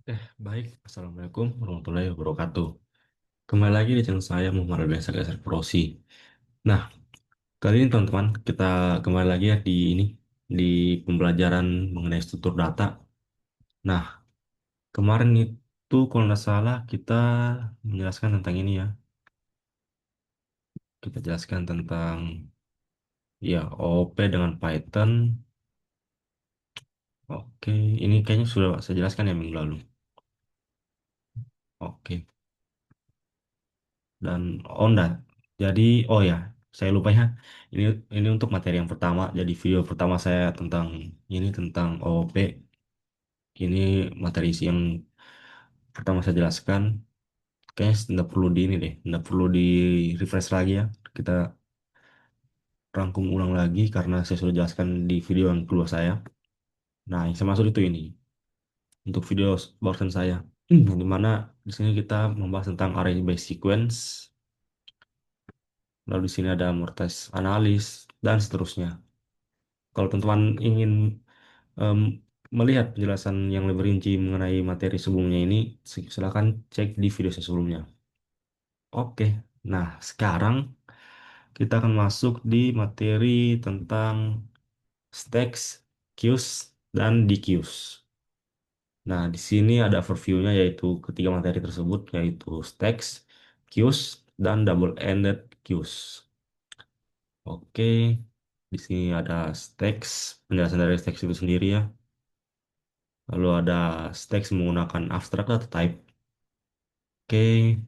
Baik. Assalamualaikum warahmatullahi wabarakatuh. Kembali lagi di channel saya Muhammad Biasa Geser Prosi. Nah, kali ini teman-teman kita kembali lagi ya di pembelajaran mengenai struktur data. Nah, kemarin itu kalau nggak salah kita menjelaskan tentang ini ya. Kita jelaskan tentang ya OOP dengan Python. Oke, ini kayaknya sudah saya jelaskan ya minggu lalu. Oke. Dan Ondat. Jadi, oh ya, saya lupa ya. Ini ini untuk materi yang pertama. Jadi video pertama saya tentang ini tentang OOP. Ini materi yang pertama saya jelaskan. Kayaknya tidak perlu di ini deh, tidak perlu di refresh lagi ya. Kita rangkum ulang lagi karena saya sudah jelaskan di video yang kedua saya. Nah, yang saya maksud itu ini untuk video barusan saya. Di mana di sini kita membahas tentang array based sequence. Lalu di sini ada Mortise analis dan seterusnya. Kalau teman-teman ingin em, melihat penjelasan yang lebih rinci mengenai materi sebelumnya ini, silakan cek di video saya sebelumnya. Oke, nah sekarang kita akan masuk di materi tentang stacks, queues, dan dequeues. Nah, di sini ada overview-nya yaitu ketiga materi tersebut yaitu stacks, queues, dan double-ended queues. Oke, di sini ada stacks, penjelasan dari stacks itu sendiri ya. Lalu ada stacks menggunakan abstract data type. Oke.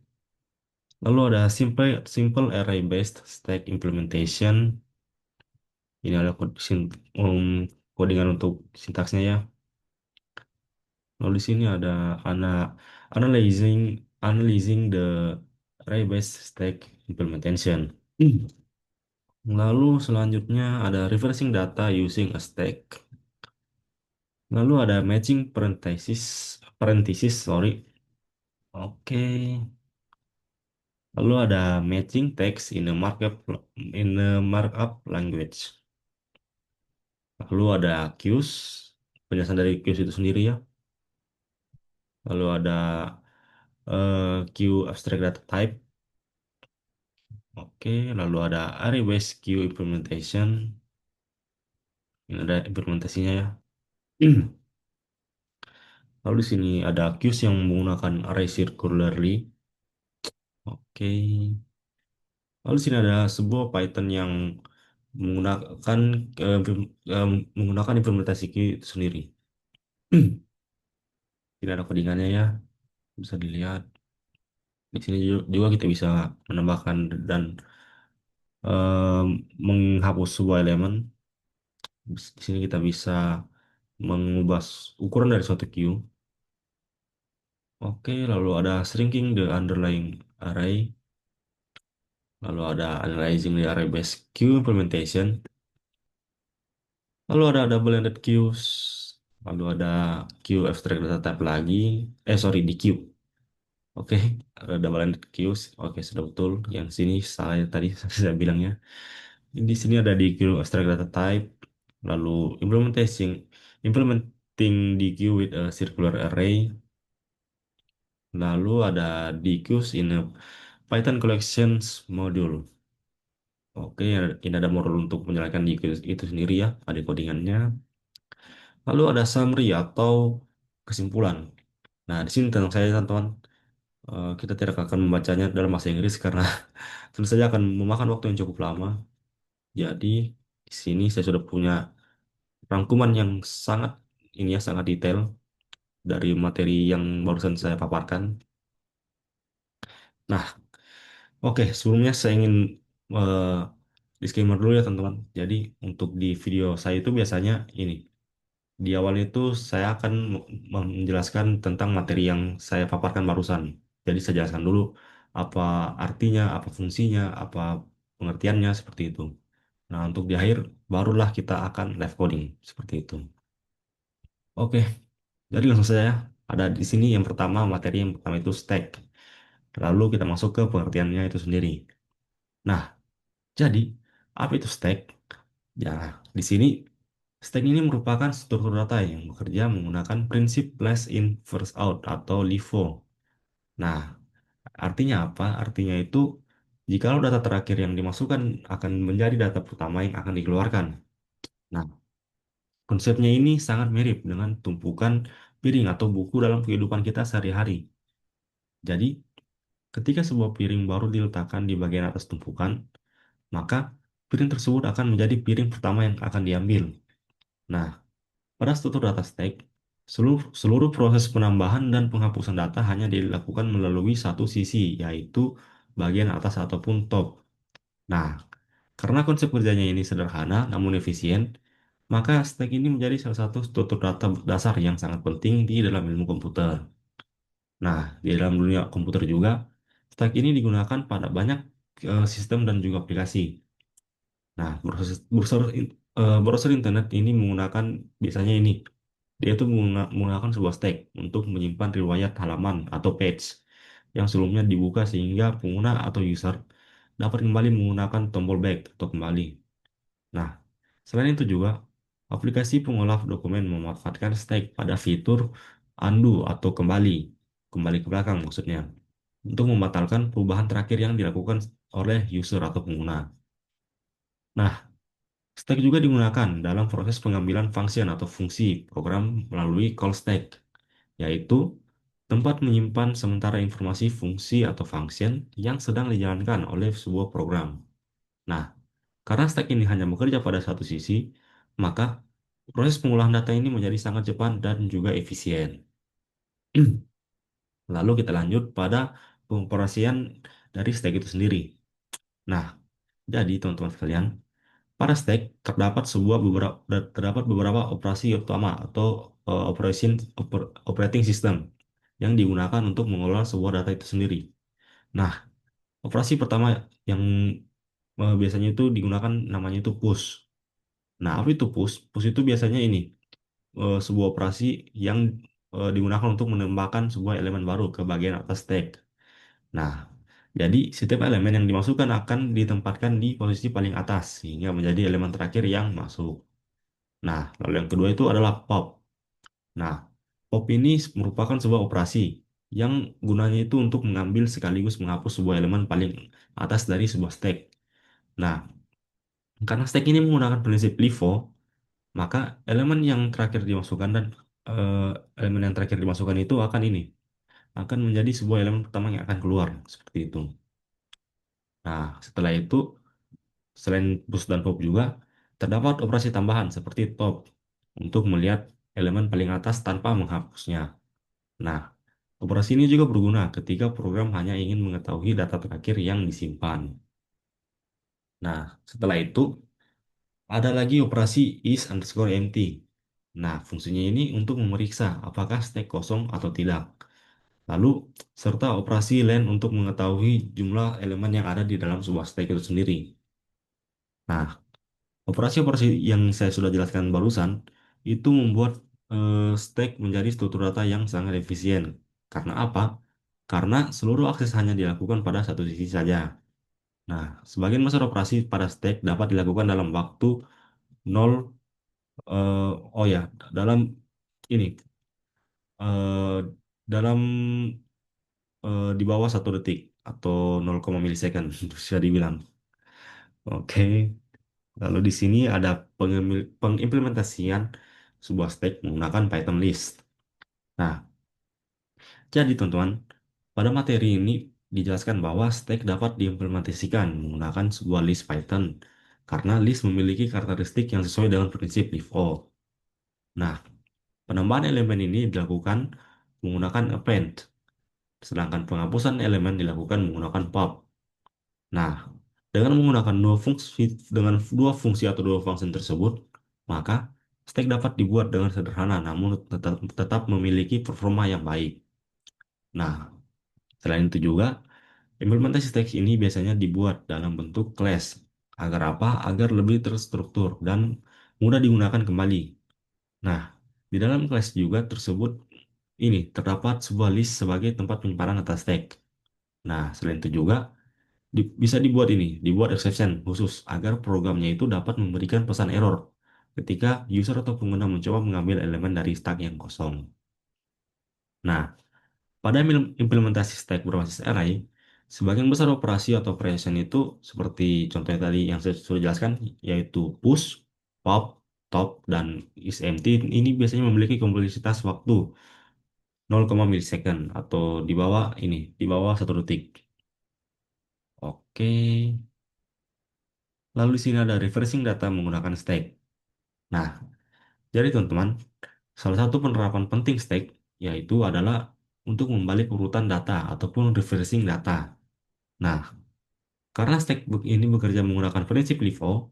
Lalu ada simple array based stack implementation. Ini ada codingan untuk sintaksnya ya. Lalu di sini ada analyzing analyzing the array based stack implementation. Lalu selanjutnya ada reversing data using a stack. Lalu ada matching parenthesis, sorry. Oke. Lalu ada matching text in a markup language. Lalu ada queues, penjelasan dari queues itu sendiri ya. Lalu ada queue abstract data type. Oke, lalu ada array based queue implementation. Ini ada implementasinya ya. Lalu di sini ada queues yang menggunakan array circularly. Oke. Lalu di sini ada sebuah Python yang menggunakan menggunakan implementasi queue itu sendiri. Tidak ada codingannya ya, bisa dilihat. Di sini juga kita bisa menambahkan dan em, menghapus sebuah elemen. Di sini kita bisa mengubah ukuran dari suatu queue. Oke, lalu ada shrinking the underlying array. Lalu ada analyzing the array based queue implementation. Lalu ada double-ended queues. Lalu ada queue abstract data type lagi. Sorry, di queue. Oke, ada double-ended queues. Oke, sudah betul. Yang sini salah ya tadi saya bilangnya. Di sini ada di queue abstract data type. Lalu implementing di queue with a circular array. Lalu ada di queues in a Python collections module. Oke, ini ada modul untuk menjalankan di queue itu sendiri ya. Ada codingannya. Lalu ada summary atau kesimpulan. Nah, di sini tenang saya teman-teman, kita tidak akan membacanya dalam bahasa Inggris karena tentu saja akan memakan waktu yang cukup lama. Jadi di sini saya sudah punya rangkuman yang sangat ini ya sangat detail dari materi yang barusan saya paparkan. Nah, oke, sebelumnya saya ingin eh, disclaimer dulu ya teman-teman. Jadi untuk di video saya itu biasanya ini di awal itu saya akan menjelaskan tentang materi yang saya paparkan barusan. Jadi saya jelaskan dulu apa artinya, apa fungsinya, apa pengertiannya seperti itu. Nah, untuk di akhir barulah kita akan live coding seperti itu. Oke, jadi langsung saja ya. Ada di sini yang pertama, materi yang pertama itu stack. Lalu kita masuk ke pengertiannya itu sendiri. Nah, jadi apa itu stack? Ya, di sini Stack ini merupakan struktur data yang bekerja menggunakan prinsip last in first out atau LIFO. Nah, artinya apa? Artinya itu jikalau data terakhir yang dimasukkan akan menjadi data pertama yang akan dikeluarkan. Nah, konsepnya ini sangat mirip dengan tumpukan piring atau buku dalam kehidupan kita sehari-hari. Jadi, ketika sebuah piring baru diletakkan di bagian atas tumpukan, maka piring tersebut akan menjadi piring pertama yang akan diambil. Nah, pada struktur data stack, seluruh proses penambahan dan penghapusan data hanya dilakukan melalui satu sisi, yaitu bagian atas ataupun top. Nah, karena konsep kerjanya ini sederhana namun efisien, maka stack ini menjadi salah satu struktur data dasar yang sangat penting di dalam ilmu komputer. Nah, di dalam dunia komputer juga, stack ini digunakan pada banyak sistem dan juga aplikasi. Nah, browser internet ini menggunakan biasanya ini. Dia itu menggunakan sebuah stack untuk menyimpan riwayat halaman atau page yang sebelumnya dibuka sehingga pengguna atau user dapat kembali menggunakan tombol back atau kembali. Nah, selain itu juga, aplikasi pengolah dokumen memanfaatkan stack pada fitur undo atau kembali ke belakang maksudnya, untuk membatalkan perubahan terakhir yang dilakukan oleh user atau pengguna. Nah, stack juga digunakan dalam proses pengambilan function atau fungsi program melalui call stack, yaitu tempat menyimpan sementara informasi fungsi atau function yang sedang dijalankan oleh sebuah program. Nah, karena stack ini hanya bekerja pada satu sisi, maka proses pengolahan data ini menjadi sangat cepat dan juga efisien. Lalu kita lanjut pada pengoperasian dari stack itu sendiri. Nah, jadi teman-teman sekalian, pada stack terdapat beberapa operasi utama atau operating system yang digunakan untuk mengelola sebuah data itu sendiri. Nah, operasi pertama yang biasanya itu digunakan namanya itu push. Nah, apa itu push? Push itu biasanya ini sebuah operasi yang digunakan untuk menambahkan sebuah elemen baru ke bagian atas stack. Nah, jadi setiap elemen yang dimasukkan akan ditempatkan di posisi paling atas sehingga menjadi elemen terakhir yang masuk. Nah, lalu yang kedua itu adalah pop. Nah, pop ini merupakan sebuah operasi yang gunanya itu untuk mengambil sekaligus menghapus sebuah elemen paling atas dari sebuah stack. Nah, karena stack ini menggunakan prinsip LIFO, maka elemen yang terakhir dimasukkan dan eh, elemen yang terakhir dimasukkan itu akan menjadi sebuah elemen pertama yang akan keluar seperti itu. Nah, setelah itu selain push dan pop juga terdapat operasi tambahan seperti top untuk melihat elemen paling atas tanpa menghapusnya. Nah, operasi ini juga berguna ketika program hanya ingin mengetahui data terakhir yang disimpan. Nah, setelah itu ada lagi operasi is underscore empty. Nah, fungsinya ini untuk memeriksa apakah stack kosong atau tidak. Lalu, serta operasi len untuk mengetahui jumlah elemen yang ada di dalam sebuah stack itu sendiri. Nah, operasi-operasi yang saya sudah jelaskan barusan itu membuat stack menjadi struktur data yang sangat efisien. Karena apa? Karena seluruh akses hanya dilakukan pada satu sisi saja. Nah, sebagian besar operasi pada stack dapat dilakukan dalam waktu nol. Oh ya, dalam ini eh, dalam di bawah 1 detik atau 0, milisecond bisa dibilang. Oke, lalu di sini ada pengimplementasian sebuah stack menggunakan Python list. Nah, jadi teman-teman, pada materi ini dijelaskan bahwa stack dapat diimplementasikan menggunakan sebuah list Python karena list memiliki karakteristik yang sesuai dengan prinsip leave all. Nah, penambahan elemen ini dilakukan menggunakan append, sedangkan penghapusan elemen dilakukan menggunakan pop. Nah, dengan menggunakan dua fungsi atau dua function tersebut, maka stack dapat dibuat dengan sederhana namun tetap memiliki performa yang baik. Nah, selain itu juga, implementasi stack ini biasanya dibuat dalam bentuk class. Agar apa? Agar lebih terstruktur dan mudah digunakan kembali. Nah, di dalam kelas juga tersebut ini terdapat sebuah list sebagai tempat penyimpanan data stack. Nah, selain itu juga bisa dibuat exception khusus agar programnya itu dapat memberikan pesan error ketika user atau pengguna mencoba mengambil elemen dari stack yang kosong. Nah, pada implementasi stack berbasis array, sebagian besar operasi atau operation itu seperti contohnya tadi yang saya sudah jelaskan, yaitu push, pop, top, dan isempty ini biasanya memiliki kompleksitas waktu 0, milisecond atau di bawah 1 detik. Oke, lalu di sini ada reversing data menggunakan stack. Nah, jadi teman-teman, salah satu penerapan penting stack yaitu adalah untuk membalik urutan data ataupun reversing data. Nah, karena ini bekerja menggunakan prinsip LIFO,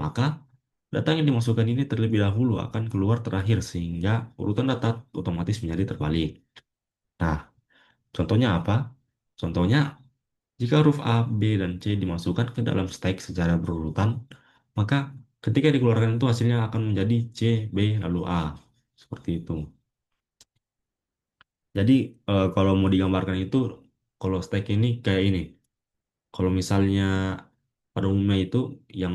maka data yang dimasukkan ini terlebih dahulu akan keluar terakhir sehingga urutan data otomatis menjadi terbalik. Nah, contohnya apa? Contohnya, jika huruf A, B, dan C dimasukkan ke dalam stack secara berurutan, maka ketika dikeluarkan itu hasilnya akan menjadi C, B, lalu A. Seperti itu. Jadi, kalau mau digambarkan itu, kalau stack ini kayak ini. Kalau misalnya pada umumnya itu yang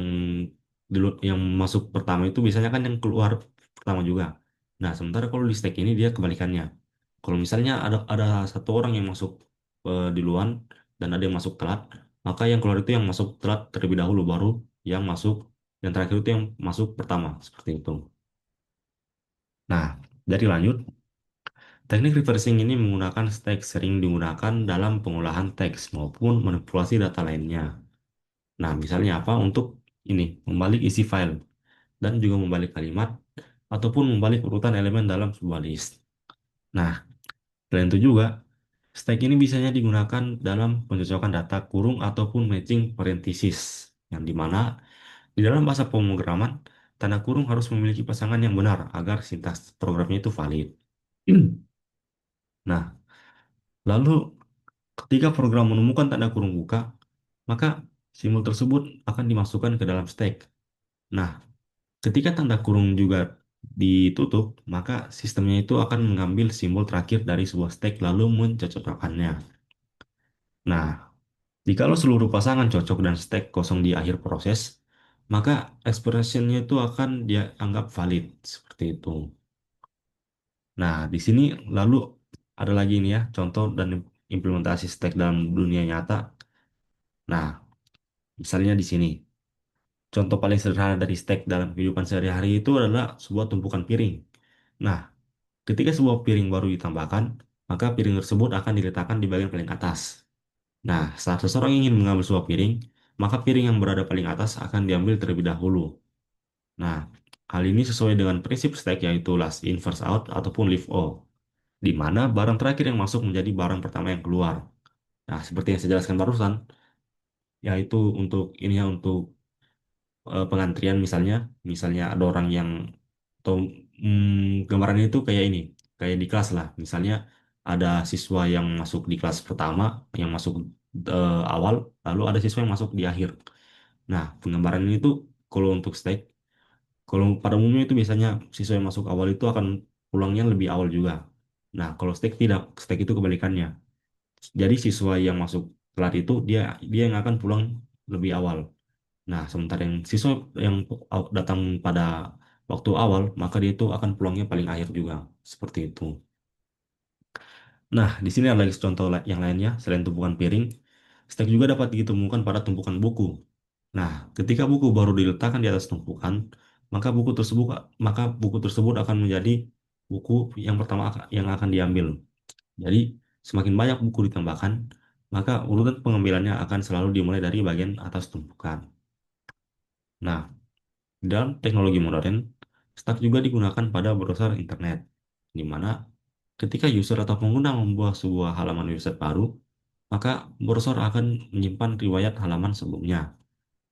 yang masuk pertama itu biasanya kan yang keluar pertama juga. Nah, sementara kalau di stack ini dia kebalikannya. Kalau misalnya ada satu orang yang masuk duluan dan ada yang masuk telat, maka yang keluar itu yang masuk telat terlebih dahulu baru yang masuk yang terakhir itu yang masuk pertama seperti itu. Nah, dari lanjut, teknik reversing ini menggunakan stack sering digunakan dalam pengolahan teks maupun manipulasi data lainnya. Nah, misalnya apa? Untuk ini, membalik isi file dan juga membalik kalimat ataupun membalik urutan elemen dalam sebuah list. Nah, selain itu juga, stack ini biasanya digunakan dalam pencocokan data kurung ataupun matching parenthesis, yang dimana di dalam bahasa pemrograman, tanda kurung harus memiliki pasangan yang benar agar sintaks programnya itu valid. Nah, lalu ketika program menemukan tanda kurung buka, maka simbol tersebut akan dimasukkan ke dalam stack. Nah, ketika tanda kurung juga ditutup, maka sistemnya itu akan mengambil simbol terakhir dari sebuah stack lalu mencocokkannya. Nah, jikalau seluruh pasangan cocok dan stack kosong di akhir proses, maka expression-nya itu akan dia anggap valid seperti itu. Nah, di sini lalu ada lagi nih ya, contoh dan implementasi stack dalam dunia nyata. Nah, misalnya di sini. Contoh paling sederhana dari stack dalam kehidupan sehari-hari itu adalah sebuah tumpukan piring. Nah, ketika sebuah piring baru ditambahkan, maka piring tersebut akan diletakkan di bagian paling atas. Nah, saat seseorang ingin mengambil sebuah piring, maka piring yang berada paling atas akan diambil terlebih dahulu. Nah, hal ini sesuai dengan prinsip stack yaitu last in first out ataupun leave all, di mana barang terakhir yang masuk menjadi barang pertama yang keluar. Nah, seperti yang saya jelaskan barusan, yaitu untuk ini ya untuk pengantrian misalnya ada orang yang atau gambaran itu kayak ini, kayak di kelas lah. Misalnya ada siswa yang masuk di kelas pertama, yang masuk awal, lalu ada siswa yang masuk di akhir. Nah, penggambaran ini tuh kalau untuk stack, kalau pada umumnya itu biasanya siswa yang masuk awal itu akan pulangnya lebih awal juga. Nah, kalau stack tidak, stack itu kebalikannya. Jadi siswa yang masuk telat itu dia dia yang akan pulang lebih awal. Nah, sementara yang siswa yang datang pada waktu awal, maka dia itu akan pulangnya paling akhir juga. Seperti itu. Nah, di sini ada lagi contoh yang lainnya, selain tumpukan piring, stack juga dapat ditemukan pada tumpukan buku. Nah, ketika buku baru diletakkan di atas tumpukan, maka buku tersebut akan menjadi buku yang pertama yang akan diambil. Jadi, semakin banyak buku ditambahkan, maka urutan pengambilannya akan selalu dimulai dari bagian atas tumpukan. Nah, dalam teknologi modern, Stack juga digunakan pada browser internet, di mana ketika user atau pengguna membuat sebuah halaman website baru, maka browser akan menyimpan riwayat halaman sebelumnya.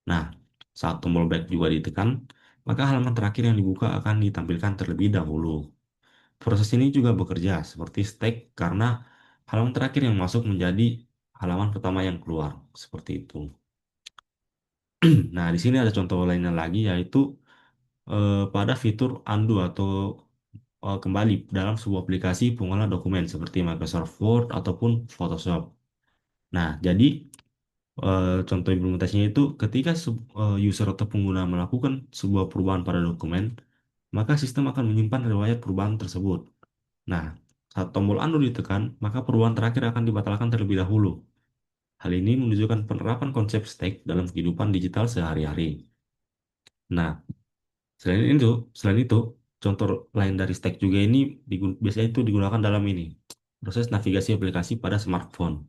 Nah, saat tombol back juga ditekan, maka halaman terakhir yang dibuka akan ditampilkan terlebih dahulu. Proses ini juga bekerja seperti stack karena halaman terakhir yang masuk menjadi halaman pertama yang keluar, seperti itu. Nah, di sini ada contoh lainnya lagi yaitu pada fitur undo atau kembali dalam sebuah aplikasi pengolah dokumen seperti Microsoft Word ataupun Photoshop. Nah, jadi Contoh implementasinya itu ketika user atau pengguna melakukan sebuah perubahan pada dokumen, maka sistem akan menyimpan riwayat perubahan tersebut. Nah, saat tombol undo ditekan, maka perubahan terakhir akan dibatalkan terlebih dahulu. Hal ini menunjukkan penerapan konsep stake dalam kehidupan digital sehari-hari. Nah, selain itu, selain itu, contoh lain dari stake juga ini biasanya itu digunakan dalam ini, proses navigasi aplikasi pada smartphone.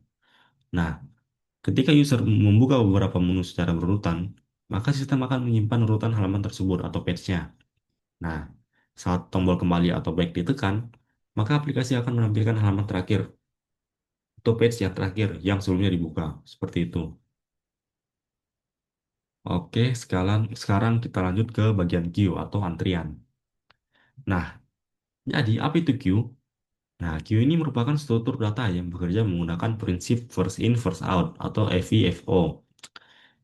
Nah, ketika user membuka beberapa menu secara berurutan, maka sistem akan menyimpan urutan halaman tersebut atau page-nya. Nah, saat tombol kembali atau back ditekan, maka aplikasi akan menampilkan halaman terakhir atau page yang terakhir yang sebelumnya dibuka. Seperti itu. Oke, sekarang kita lanjut ke bagian queue atau antrian. Nah, jadi apa itu queue? Nah, queue ini merupakan struktur data yang bekerja menggunakan prinsip first in, first out atau FIFO,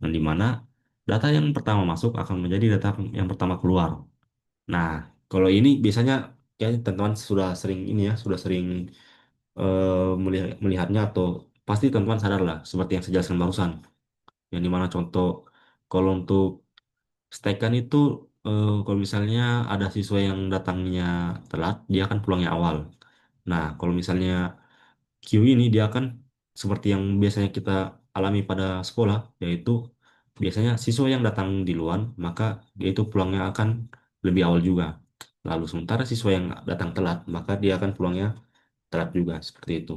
yang dimana data yang pertama masuk akan menjadi data yang pertama keluar. Nah, kalau ini biasanya kayaknya teman-teman sudah sering ini ya, sudah sering melihatnya atau pasti teman-teman sadar lah, seperti yang saya jelaskan barusan. Yang dimana contoh, kalau untuk stack-an itu kalau misalnya ada siswa yang datangnya telat, dia akan pulangnya awal. Nah, kalau misalnya Q ini dia akan seperti yang biasanya kita alami pada sekolah, yaitu biasanya siswa yang datang duluan, maka dia itu pulangnya akan lebih awal juga. Lalu sementara siswa yang datang telat, maka dia akan pulangnya telat juga, seperti itu.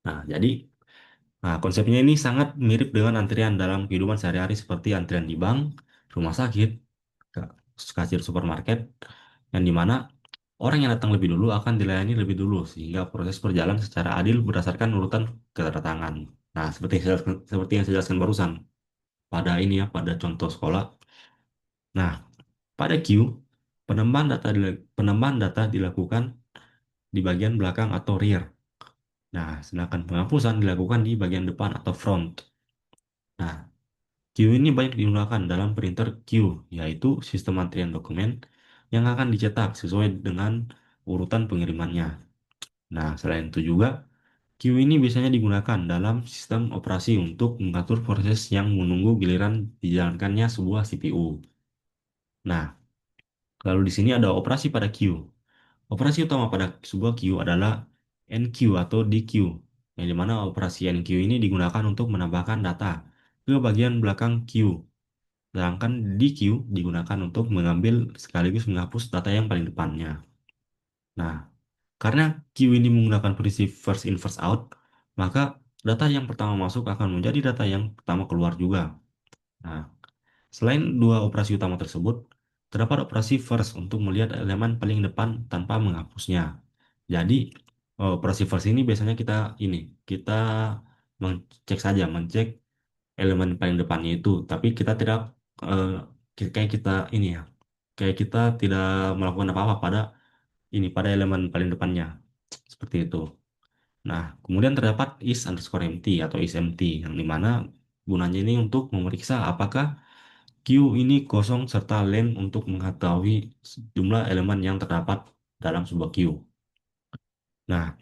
Nah, konsepnya ini sangat mirip dengan antrian dalam kehidupan sehari-hari seperti antrian di bank, rumah sakit, ka- kasir supermarket, yang dimana orang yang datang lebih dulu akan dilayani lebih dulu sehingga proses berjalan secara adil berdasarkan urutan kedatangan. Nah, seperti yang saya jelaskan barusan pada ini ya, pada contoh sekolah. Nah, pada queue, penambahan data dilakukan di bagian belakang atau rear. Nah, sedangkan penghapusan dilakukan di bagian depan atau front. Nah, queue ini banyak digunakan dalam printer queue, yaitu sistem antrian dokumen yang akan dicetak sesuai dengan urutan pengirimannya. Nah, selain itu juga, queue ini biasanya digunakan dalam sistem operasi untuk mengatur proses yang menunggu giliran dijalankannya sebuah CPU. Nah, lalu di sini ada operasi pada queue. Operasi utama pada sebuah queue adalah NQ atau DQ, yang dimana operasi NQ ini digunakan untuk menambahkan data ke bagian belakang queue. Sedangkan DQ digunakan untuk mengambil sekaligus menghapus data yang paling depannya. Nah, karena queue ini menggunakan prinsip first in first out, maka data yang pertama masuk akan menjadi data yang pertama keluar juga. Nah, selain dua operasi utama tersebut, terdapat operasi first untuk melihat elemen paling depan tanpa menghapusnya. Jadi, operasi first ini biasanya kita mengcek saja, mengcek elemen paling depannya itu, tapi kita tidak eh, kayak kita ini ya, kayak kita tidak melakukan apa-apa pada elemen paling depannya, seperti itu. Nah, kemudian terdapat is underscore empty atau is empty, yang dimana gunanya ini untuk memeriksa apakah queue ini kosong serta len untuk mengetahui jumlah elemen yang terdapat dalam sebuah queue. Nah,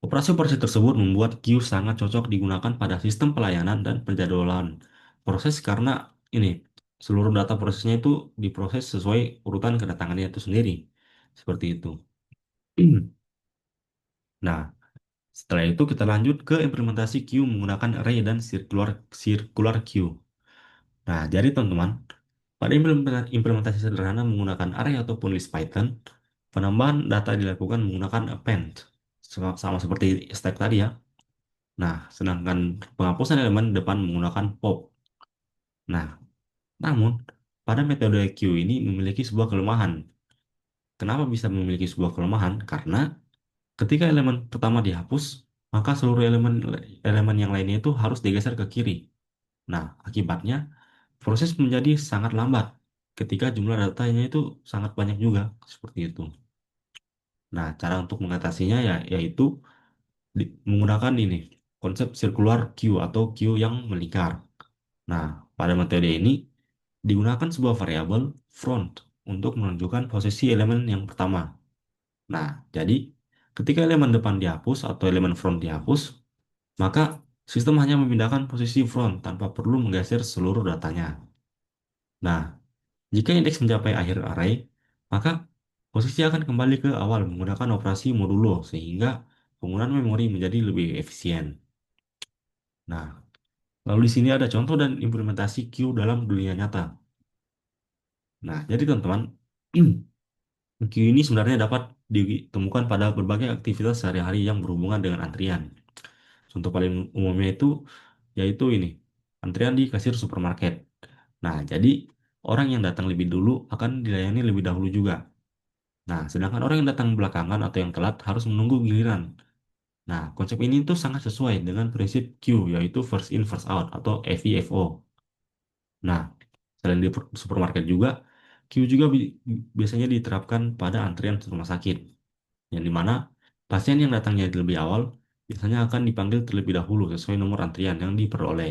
operasi-operasi tersebut membuat queue sangat cocok digunakan pada sistem pelayanan dan penjadwalan proses karena ini seluruh data prosesnya itu diproses sesuai urutan kedatangannya itu sendiri. Seperti itu. Nah, setelah itu kita lanjut ke implementasi queue menggunakan array dan circular queue. Nah, jadi teman-teman, pada implementasi sederhana menggunakan array ataupun list Python, penambahan data dilakukan menggunakan append, sama seperti stack tadi ya. Nah, sedangkan penghapusan elemen depan menggunakan pop. Nah, namun pada metode queue ini memiliki sebuah kelemahan. Kenapa bisa memiliki sebuah kelemahan? Karena ketika elemen pertama dihapus, maka seluruh elemen elemen yang lainnya itu harus digeser ke kiri. Nah, akibatnya proses menjadi sangat lambat ketika jumlah datanya itu sangat banyak juga seperti itu. Nah, cara untuk mengatasinya yaitu menggunakan ini konsep circular queue atau queue yang melingkar. Nah, pada metode ini digunakan sebuah variabel front untuk menunjukkan posisi elemen yang pertama. Nah, jadi ketika elemen depan dihapus atau elemen front dihapus, maka Sistem hanya memindahkan posisi front tanpa perlu menggeser seluruh datanya. Nah, jika indeks mencapai akhir array, maka posisi akan kembali ke awal menggunakan operasi modulo sehingga penggunaan memori menjadi lebih efisien. Nah, lalu di sini ada contoh dan implementasi queue dalam dunia nyata. Nah, jadi teman-teman, queue ini sebenarnya dapat ditemukan pada berbagai aktivitas sehari-hari yang berhubungan dengan antrian. Contoh paling umumnya itu yaitu ini, antrian di kasir supermarket. Nah, jadi orang yang datang lebih dulu akan dilayani lebih dahulu juga. Nah, sedangkan orang yang datang belakangan atau yang telat harus menunggu giliran. Nah, konsep ini tuh sangat sesuai dengan prinsip queue, yaitu first in, first out atau FIFO. Nah, selain di supermarket juga, queue juga biasanya diterapkan pada antrian rumah sakit, yang dimana pasien yang datangnya lebih awal biasanya akan dipanggil terlebih dahulu sesuai nomor antrian yang diperoleh.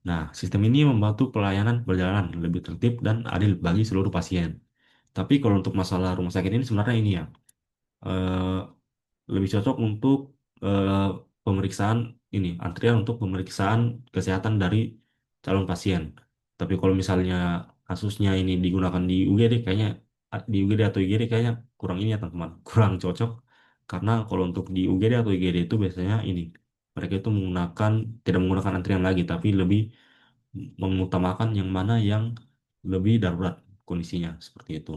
Nah, sistem ini membantu pelayanan berjalan lebih tertib dan adil bagi seluruh pasien. Tapi kalau untuk masalah rumah sakit ini sebenarnya ini ya, eh, lebih cocok untuk eh, pemeriksaan ini, antrian untuk pemeriksaan kesehatan dari calon pasien. Tapi kalau misalnya kasusnya ini digunakan di UGD kayaknya di UGD atau IGD kayaknya kurang ini ya teman-teman, kurang cocok karena kalau untuk di UGD atau IGD itu biasanya ini mereka itu tidak menggunakan antrian lagi tapi lebih mengutamakan yang mana yang lebih darurat kondisinya seperti itu.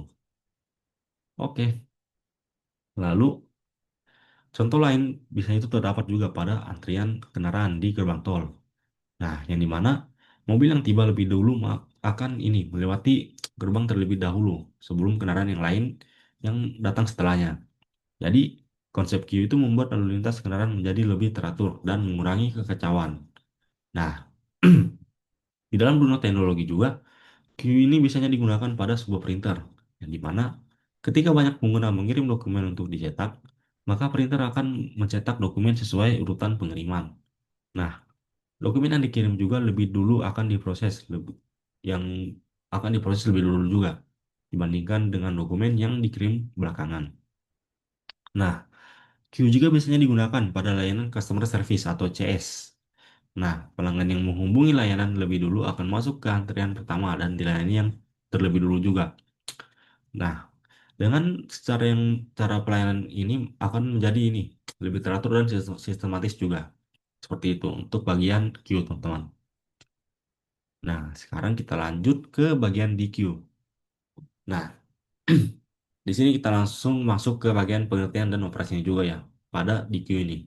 Oke, lalu contoh lain biasanya itu terdapat juga pada antrian kendaraan di gerbang tol. Nah, yang dimana mobil yang tiba lebih dulu akan ini melewati gerbang terlebih dahulu sebelum kendaraan yang lain yang datang setelahnya. Jadi, konsep queue itu membuat lalu lintas kendaraan menjadi lebih teratur dan mengurangi kekacauan. Nah, di dalam dunia teknologi juga, queue ini biasanya digunakan pada sebuah printer, yang dimana ketika banyak pengguna mengirim dokumen untuk dicetak, maka printer akan mencetak dokumen sesuai urutan pengiriman. Nah, dokumen yang dikirim juga lebih dulu akan diproses yang akan diproses lebih dulu juga dibandingkan dengan dokumen yang dikirim belakangan. Nah, queue juga biasanya digunakan pada layanan customer service atau CS. Nah, pelanggan yang menghubungi layanan lebih dulu akan masuk ke antrian pertama dan dilayani yang terlebih dulu juga. Nah, dengan cara pelayanan ini akan menjadi ini lebih teratur dan sistematis juga. Seperti itu untuk bagian queue, teman-teman. Nah, sekarang kita lanjut ke bagian DQ. Nah, di sini kita langsung masuk ke bagian pengertian dan operasinya juga ya pada DQ ini.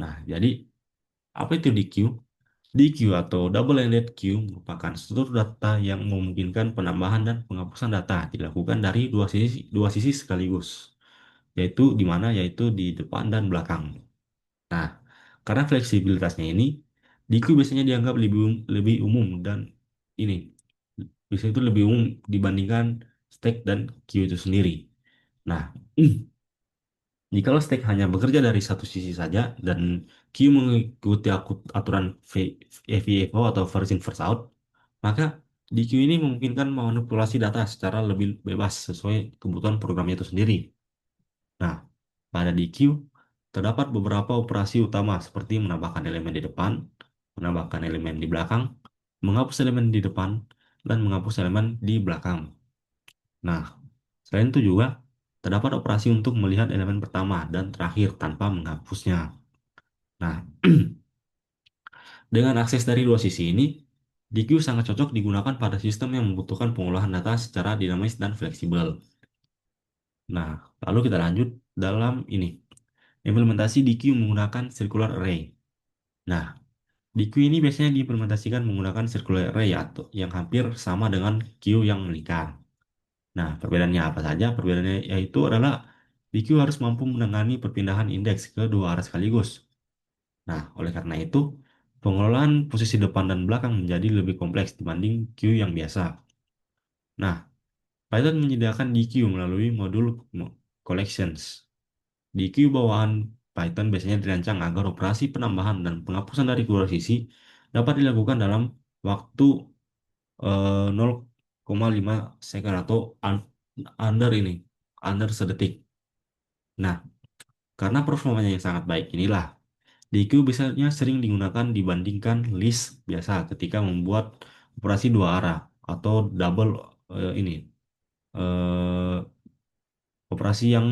Nah, jadi apa itu DQ? DQ atau Double-Ended Queue merupakan struktur data yang memungkinkan penambahan dan penghapusan data dilakukan dari dua sisi sekaligus, yaitu di mana yaitu di depan dan belakang. Nah, karena fleksibilitasnya ini, DQ biasanya dianggap lebih umum dan ini biasanya itu lebih umum dibandingkan stack dan queue itu sendiri. Nah, jikalau stack hanya bekerja dari satu sisi saja dan queue mengikuti aturan FIFO atau first in first out, maka di queue ini memungkinkan memanipulasi data secara lebih bebas sesuai kebutuhan programnya itu sendiri. Nah, pada DQ terdapat beberapa operasi utama seperti menambahkan elemen di depan, menambahkan elemen di belakang, menghapus elemen di depan, dan menghapus elemen di belakang. Nah, selain itu juga terdapat operasi untuk melihat elemen pertama dan terakhir tanpa menghapusnya. Nah, dengan akses dari dua sisi ini, DQ sangat cocok digunakan pada sistem yang membutuhkan pengolahan data secara dinamis dan fleksibel. Nah, lalu kita lanjut dalam ini. Implementasi DQ menggunakan circular array. Nah, DQ ini biasanya diimplementasikan menggunakan circular array atau yang hampir sama dengan queue yang melingkar. Nah, perbedaannya apa saja? Perbedaannya yaitu adalah DQ harus mampu menangani perpindahan indeks ke dua arah sekaligus. Nah, oleh karena itu, pengelolaan posisi depan dan belakang menjadi lebih kompleks dibanding queue yang biasa. Nah, Python menyediakan DQ melalui modul collections. DQ bawaan Python biasanya dirancang agar operasi penambahan dan penghapusan dari kedua sisi dapat dilakukan dalam waktu 0,5 second atau under ini, under sedetik. Nah, karena performanya yang sangat baik inilah, DQ biasanya sering digunakan dibandingkan list biasa ketika membuat operasi dua arah atau double ini eh, operasi yang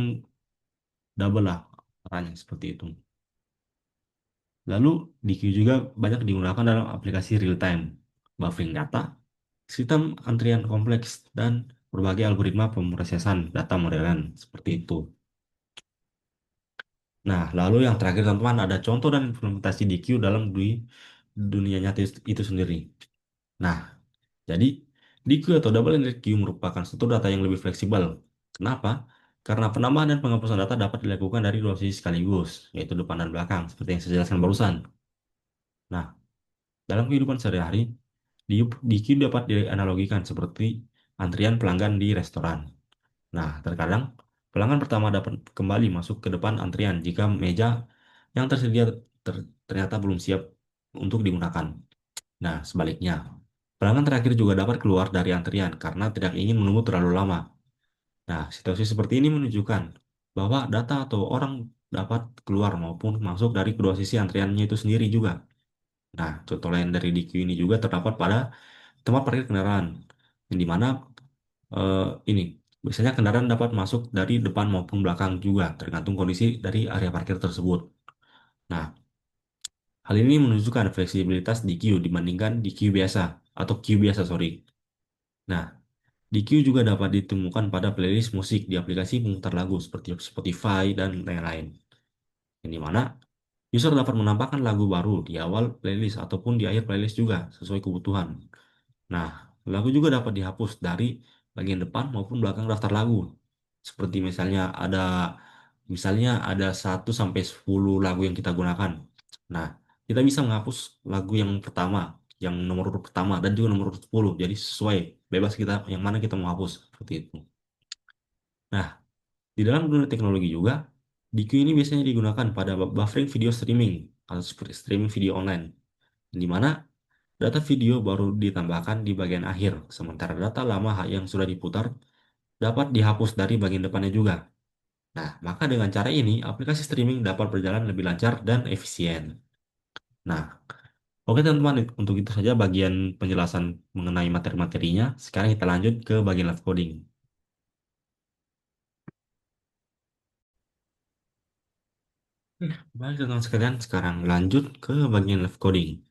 double lah arahnya seperti itu. Lalu DQ juga banyak digunakan dalam aplikasi real time, buffering data, sistem antrian kompleks, dan berbagai algoritma pemrosesan data modelan seperti itu. Nah, lalu yang terakhir teman-teman ada contoh dan implementasi DQ dalam dunia nyata itu sendiri. Nah, jadi DQ atau double ended queue merupakan struktur data yang lebih fleksibel. Kenapa? Karena penambahan dan penghapusan data dapat dilakukan dari dua sisi sekaligus, yaitu depan dan belakang, seperti yang saya jelaskan barusan. Nah, dalam kehidupan sehari-hari, DQ dapat dianalogikan seperti antrian pelanggan di restoran. Nah, terkadang pelanggan pertama dapat kembali masuk ke depan antrian jika meja yang tersedia ternyata belum siap untuk digunakan. Nah, sebaliknya, pelanggan terakhir juga dapat keluar dari antrian karena tidak ingin menunggu terlalu lama. Nah, situasi seperti ini menunjukkan bahwa data atau orang dapat keluar maupun masuk dari kedua sisi antriannya itu sendiri juga. Nah, contoh lain dari DQ ini juga terdapat pada tempat parkir kendaraan, yang dimana eh, ini biasanya kendaraan dapat masuk dari depan maupun belakang juga, tergantung kondisi dari area parkir tersebut. Nah, hal ini menunjukkan fleksibilitas DQ dibandingkan DQ biasa atau Q biasa, sorry. Nah, DQ juga dapat ditemukan pada playlist musik di aplikasi pemutar lagu seperti Spotify dan lain-lain. Yang dimana user dapat menambahkan lagu baru di awal playlist ataupun di akhir playlist juga sesuai kebutuhan. Nah, lagu juga dapat dihapus dari bagian depan maupun belakang daftar lagu. Seperti misalnya ada 1 sampai 10 lagu yang kita gunakan. Nah, kita bisa menghapus lagu yang pertama, yang nomor urut pertama dan juga nomor urut 10. Jadi sesuai bebas kita yang mana kita mau hapus seperti itu. Nah, di dalam dunia teknologi juga, DQ ini biasanya digunakan pada buffering video streaming atau streaming video online, di mana data video baru ditambahkan di bagian akhir, sementara data lama yang sudah diputar dapat dihapus dari bagian depannya juga. Nah, maka dengan cara ini, aplikasi streaming dapat berjalan lebih lancar dan efisien. Nah, oke teman-teman, untuk itu saja bagian penjelasan mengenai materi-materinya. Sekarang kita lanjut ke bagian live coding. Baik teman-teman sekalian, sekarang lanjut ke bagian live coding.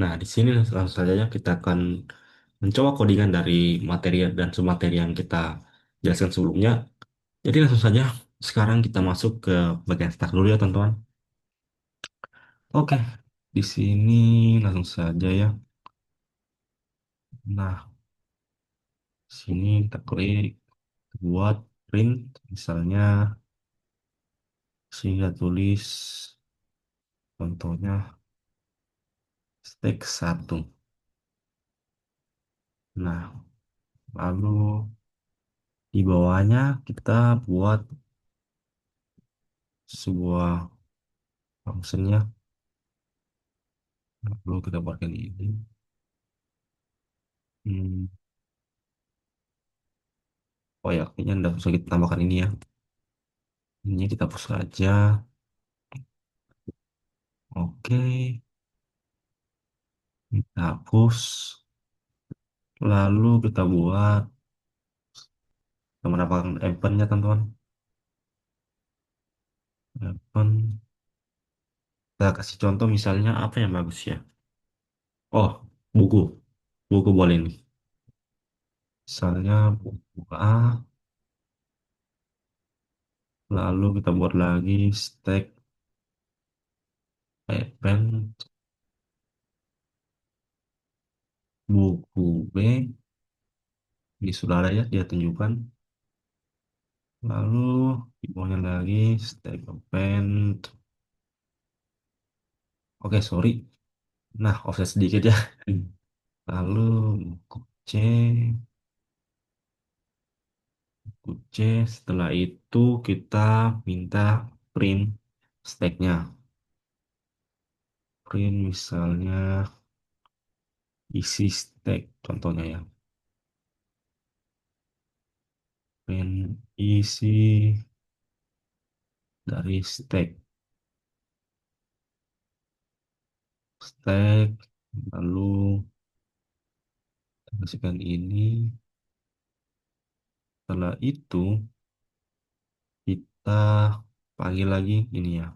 Nah, di sini langsung saja kita akan mencoba codingan dari materi dan submateri yang kita jelaskan sebelumnya. Jadi langsung saja sekarang kita masuk ke bagian start dulu ya teman-teman. Oke, di sini langsung saja ya. Nah, sini kita klik buat print, misalnya sehingga tulis contohnya stek 1. Nah, lalu di bawahnya kita buat sebuah functionnya. Lalu kita buatkan ini. Hmm. Oh ya, kayaknya tidak usah kita tambahkan ini ya. Ini kita hapus saja. Oke, kita hapus. Lalu kita buat kita menambahkan eventnya teman-teman. Event. Kita kasih contoh misalnya apa yang bagus ya. Oh, buku. Buku boleh nih. Misalnya buku A. Lalu kita buat lagi stack event buku B. Ini sudah ada ya, dia tunjukkan. Lalu di bawahnya lagi stack event. Oke, sorry. Nah, offset sedikit ya. Lalu buku C. Buku C. Setelah itu kita minta print stacknya. Print misalnya isi stack contohnya ya. Print isi dari stack. Tag, lalu masukkan ini. Setelah itu kita panggil lagi ini ya.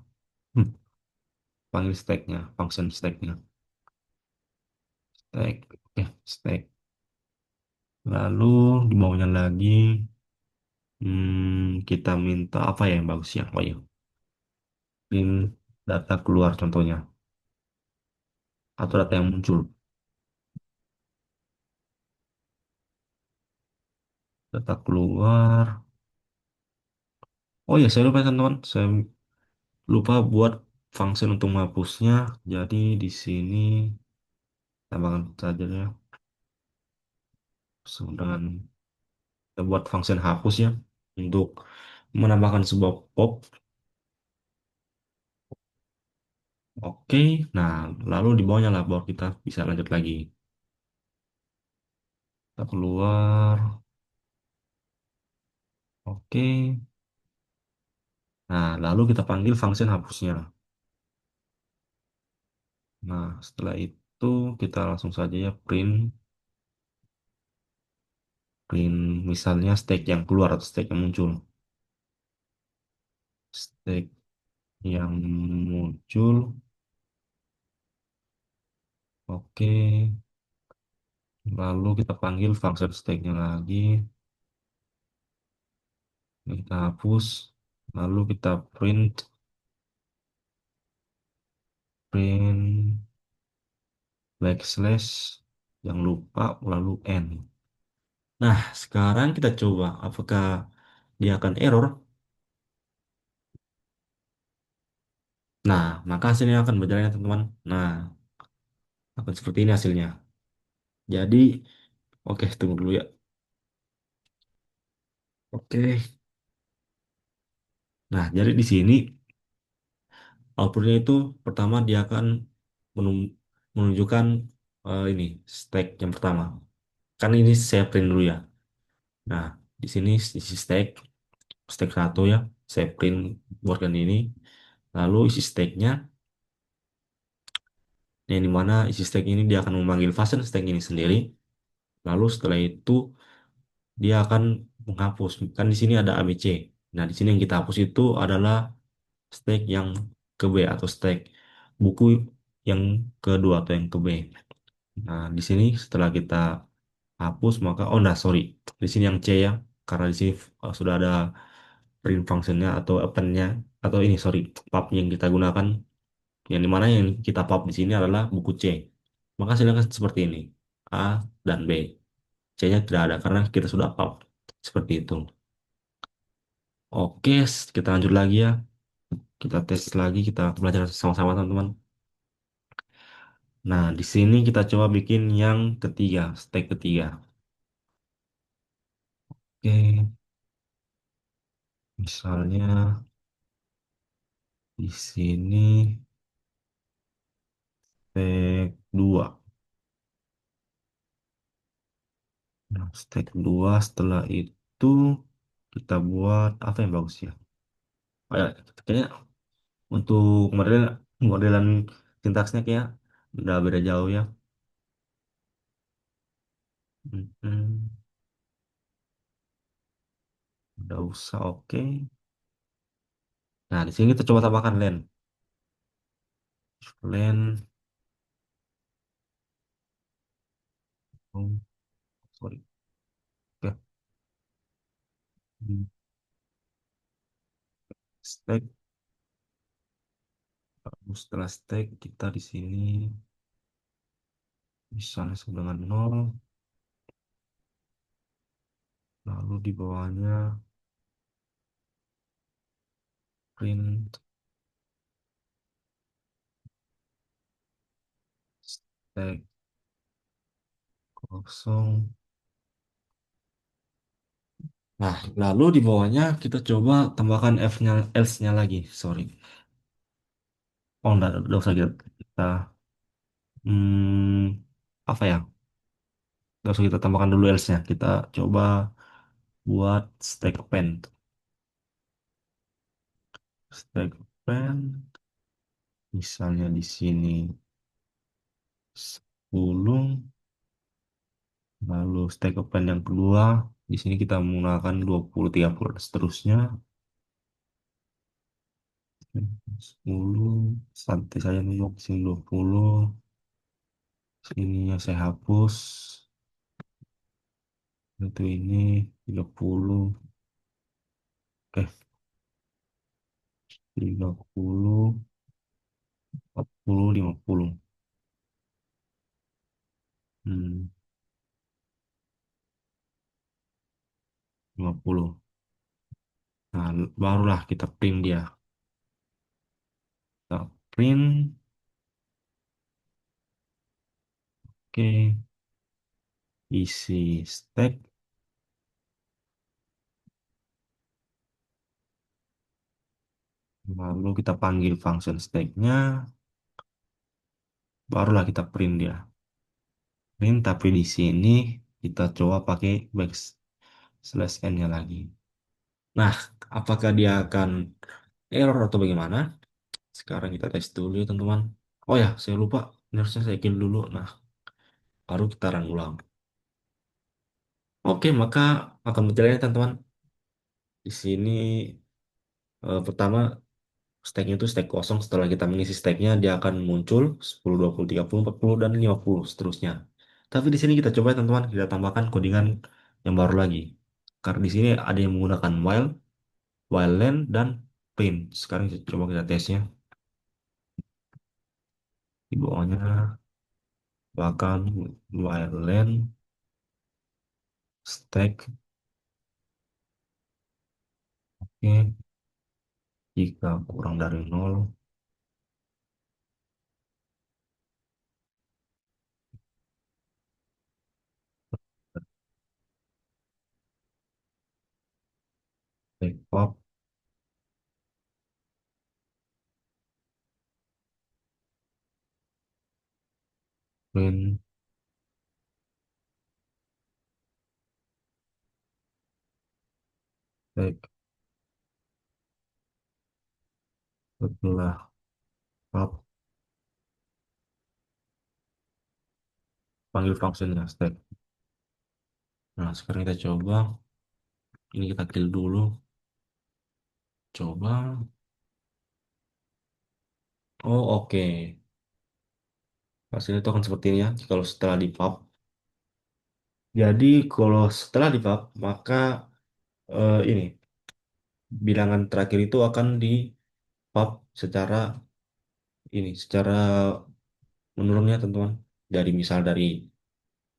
Hmm, panggil stacknya, function stacknya. Stack, oke, stack. Lalu di bawahnya lagi, kita minta apa ya yang bagus ya? Oh ya, print data keluar contohnya, atau data yang muncul. Data keluar. Oh ya, saya lupa teman-teman. Saya lupa buat function untuk menghapusnya. Jadi di sini tambahkan saja ya. Dengan kita buat function hapus ya untuk menambahkan sebuah pop. Oke, nah lalu di bawahnya lah baru kita bisa lanjut lagi. Kita keluar. Oke. Nah, lalu kita panggil function hapusnya. Nah, setelah itu kita langsung saja ya print misalnya stack yang keluar atau stack yang muncul. Stack yang muncul. Oke. Lalu kita panggil function stack-nya lagi. Kita hapus. Lalu kita print backslash yang lupa lalu n. Nah, sekarang kita coba apakah dia akan error. Nah, maka hasilnya akan berjalan ya teman-teman. Nah, akan seperti ini hasilnya. Jadi, oke, tunggu dulu ya. Oke. Nah, jadi di sini outputnya itu pertama dia akan menunjukkan ini stack yang pertama. Kan ini saya print dulu ya. Nah, di sini isi stack satu ya. Saya print buatkan ini. Lalu isi stacknya, yang dimana isi stack ini dia akan memanggil function stack ini sendiri. Lalu setelah itu dia akan menghapus. Kan di sini ada ABC. Nah, di sini yang kita hapus itu adalah stack yang ke B atau stack buku yang kedua atau yang ke B. Nah, di sini setelah kita hapus maka nah sorry, di sini yang C ya, karena di sini sudah ada print functionnya atau appendnya atau ini sorry pub yang kita gunakan yang dimana yang kita pub di sini adalah buku C. Maka silakan seperti ini A dan B. C-nya tidak ada karena kita sudah pub seperti itu. Oke, kita lanjut lagi ya. Kita tes lagi, kita belajar sama-sama teman-teman. Nah, di sini kita coba bikin yang ketiga, step ketiga. Oke, misalnya di sini step 2. Nah, step 2 setelah itu kita buat apa yang bagus ya? Oh ya, kayaknya untuk modelan sintaksnya kayak udah beda jauh ya. Hmm, udah usah oke. Nah, di sini kita coba tambahkan len. Len, oh, sorry. Oke. Hmm, Stack. Lalu setelah stack kita di sini misalnya sama dengan 0, lalu di bawahnya print stack kosong. Nah, lalu di bawahnya kita coba tambahkan F-nya, else-nya lagi. Sorry. Oh, enggak usah kita hmm, apa ya? Enggak usah kita tambahkan dulu else-nya. Kita coba buat stack pen. Stack pen, misalnya di sini. 10. Lalu stack open yang kedua. Di sini kita menggunakan 20, 30, dan seterusnya. 10. Santai saja nunggu di sini 20. Sininya saya hapus. Itu ini 30. Oke, 30, 40, 50. 50. Nah, barulah kita print dia. Kita print. Oke, isi stack. Lalu kita panggil function stacknya. Barulah kita print dia. Print, tapi di sini kita coba pakai backslash n-nya lagi. Nah, apakah dia akan error atau bagaimana? Sekarang kita tes dulu ya teman-teman. Oh ya, saya lupa. Ini harusnya saya kill dulu. Nah, baru kita run ulang. Oke, maka akan berjalan ya teman-teman. Di sini pertama stacknya itu stack kosong. Setelah kita mengisi stacknya, dia akan muncul 10, 20, 30, 40, dan 50 seterusnya. Tapi di sini kita coba ya teman-teman, kita tambahkan codingan yang baru lagi. Karena di sini ada yang menggunakan while len, dan print. Sekarang coba kita tesnya. Di bawahnya bahkan while len stack. Oke, jika kurang dari nol, stack pop, print, stack setelah pop, panggil fungsinya stack. Nah, sekarang kita coba. Ini kita kill dulu. Coba. Oh, oke. Hasilnya itu akan seperti ini ya. Kalau setelah di pub. Jadi kalau setelah di pub, maka ini bilangan terakhir itu akan di pub secara secara menurunnya teman-teman. Dari misal dari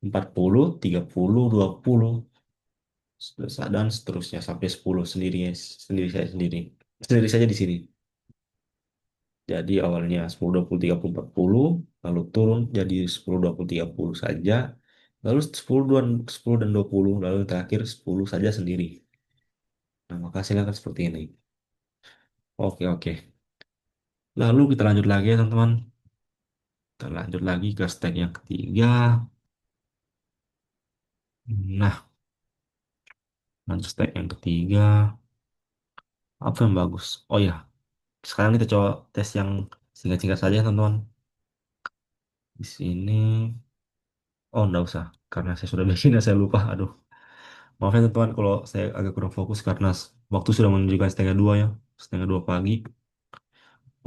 40, 30, 20, dan seterusnya sampai 10 sendiri sendiri saya sendiri. Sendiri saja di sini. Jadi awalnya 10, 20, 30, 40, lalu turun jadi 10, 20, 30 saja, lalu 10 dan 20, lalu yang terakhir 10 saja sendiri. Nah, maka hasilnya akan seperti ini. Oke, oke. Lalu kita lanjut lagi ya, teman-teman. Kita lanjut lagi ke step yang ketiga. Nah, lanjut step yang ketiga. Apa yang bagus? Oh ya, sekarang kita coba tes yang singkat-singkat saja, teman-teman. Di sini, oh enggak usah, karena saya sudah bikin dan saya lupa. Aduh. Maaf ya teman-teman kalau saya agak kurang fokus karena waktu sudah menunjukkan setengah dua ya, setengah dua pagi.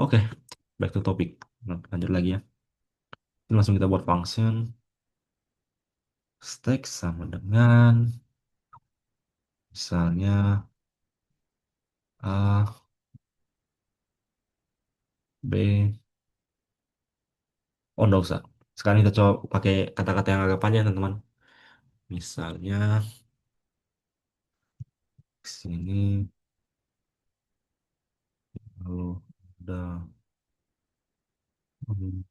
Oke, back to topic. Nah, lanjut lagi ya. Ini langsung kita buat function stack sama dengan misalnya A, B. Oh, enggak usah. Sekarang kita coba pakai kata-kata yang agak panjang teman-teman. Misalnya sini lalu ada hmm,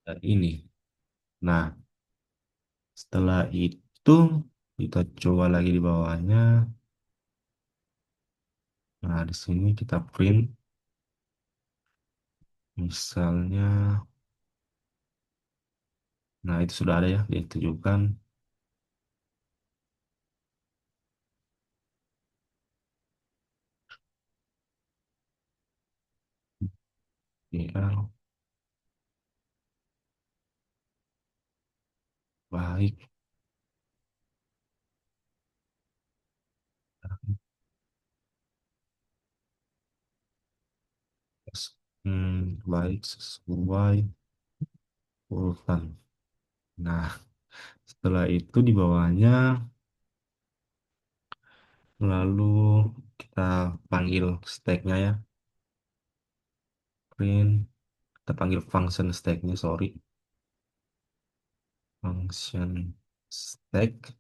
ada ini. Nah, setelah itu. Kita coba lagi di bawahnya. Nah, di sini kita print. Misalnya, nah itu sudah ada ya, ditujukan. Ya, baik. Baik sesuai urutan. Nah, setelah itu di bawahnya, lalu kita panggil stacknya ya, print. Kita panggil function stacknya, sorry, function stack.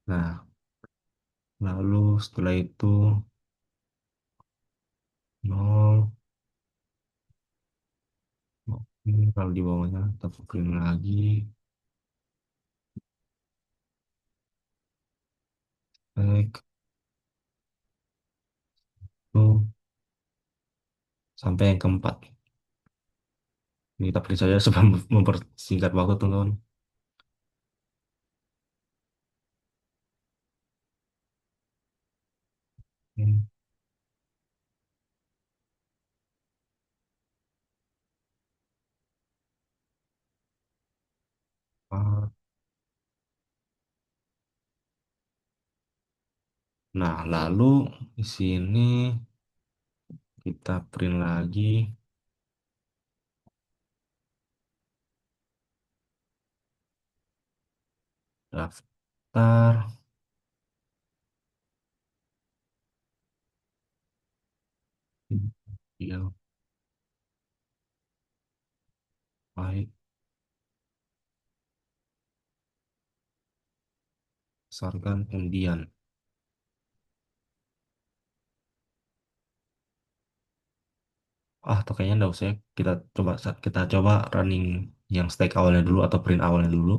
Nah, lalu setelah itu nol. Oke, kalau di bawahnya kita print lagi, stack itu sampai yang keempat. Ini kita print saja sebelum mempersingkat waktu, teman-teman. Hmm. Ah, nah, lalu di sini kita print lagi daftar. Ya, baik, berdasarkan undian. Atau kayaknya enggak usah ya. Kita coba running yang stack awalnya dulu atau print awalnya dulu.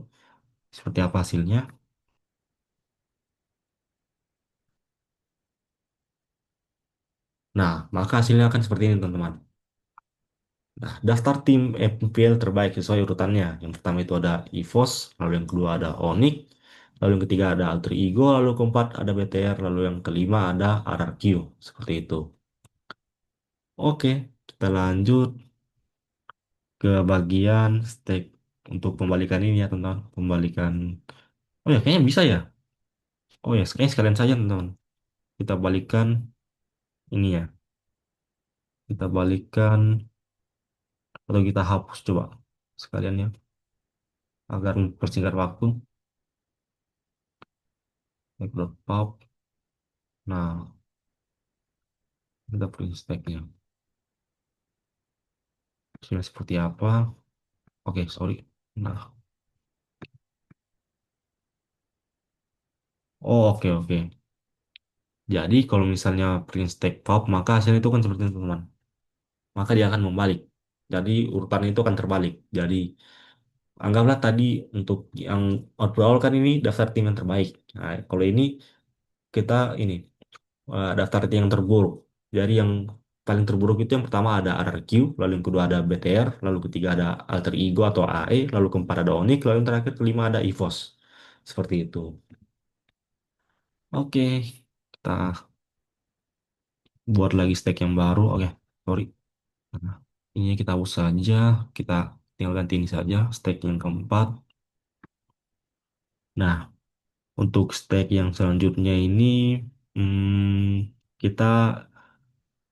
Seperti apa hasilnya? Nah, maka hasilnya akan seperti ini, teman-teman. Nah, daftar tim MPL terbaik sesuai urutannya. Yang pertama itu ada EVOS, lalu yang kedua ada Onyx, lalu yang ketiga ada Alter Ego, lalu keempat ada BTR, lalu yang kelima ada RRQ. Seperti itu. Oke, kita lanjut ke bagian stake untuk pembalikan ini ya, teman-teman. Pembalikan. Oh ya, kayaknya bisa ya. Oh ya, kayaknya sekalian saja, teman-teman. Kita balikan ini ya. Kita balikan atau kita hapus coba sekalian ya, agar mempersingkat waktu. Pop. Nah, kita print stacknya. Hasilnya seperti apa? Oke, sorry. Nah, oh oke oke. Jadi kalau misalnya print stack pop, maka hasilnya itu kan seperti itu, teman. Maka dia akan membalik. Jadi urutan itu akan terbalik. Jadi anggaplah tadi untuk yang output awal kan ini daftar tim yang terbaik. Nah, kalau ini kita ini daftar tim yang terburuk. Jadi yang paling terburuk itu yang pertama ada RRQ, lalu yang kedua ada BTR, lalu ketiga ada Alter Ego atau AE, lalu keempat ada Onyx, lalu yang terakhir kelima ada EVOS. Seperti itu. Oke, kita buat lagi stack yang baru. Oke, sorry. Nah, ini kita hapus saja. Kita tinggal ganti ini saja, stack yang keempat. Nah, untuk stack yang selanjutnya ini, kita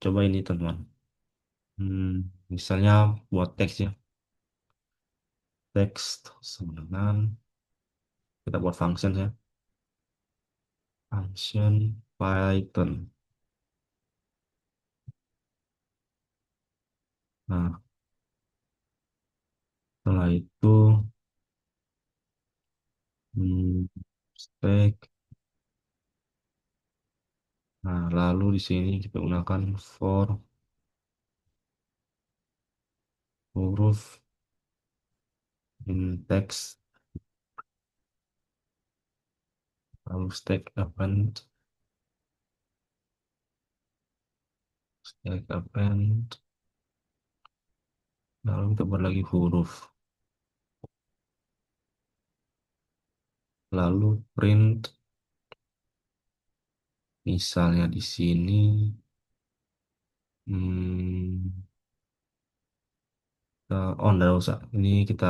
coba ini, teman-teman. Misalnya buat teks ya, teks sebenarnya kita buat function ya, function Python. Nah, setelah itu hmm, stack. Nah, lalu di sini kita gunakan for huruf in text. lalu stack append, lalu kita buat lagi huruf, lalu print, misalnya di sini, hmm, oh enggak usah, ini kita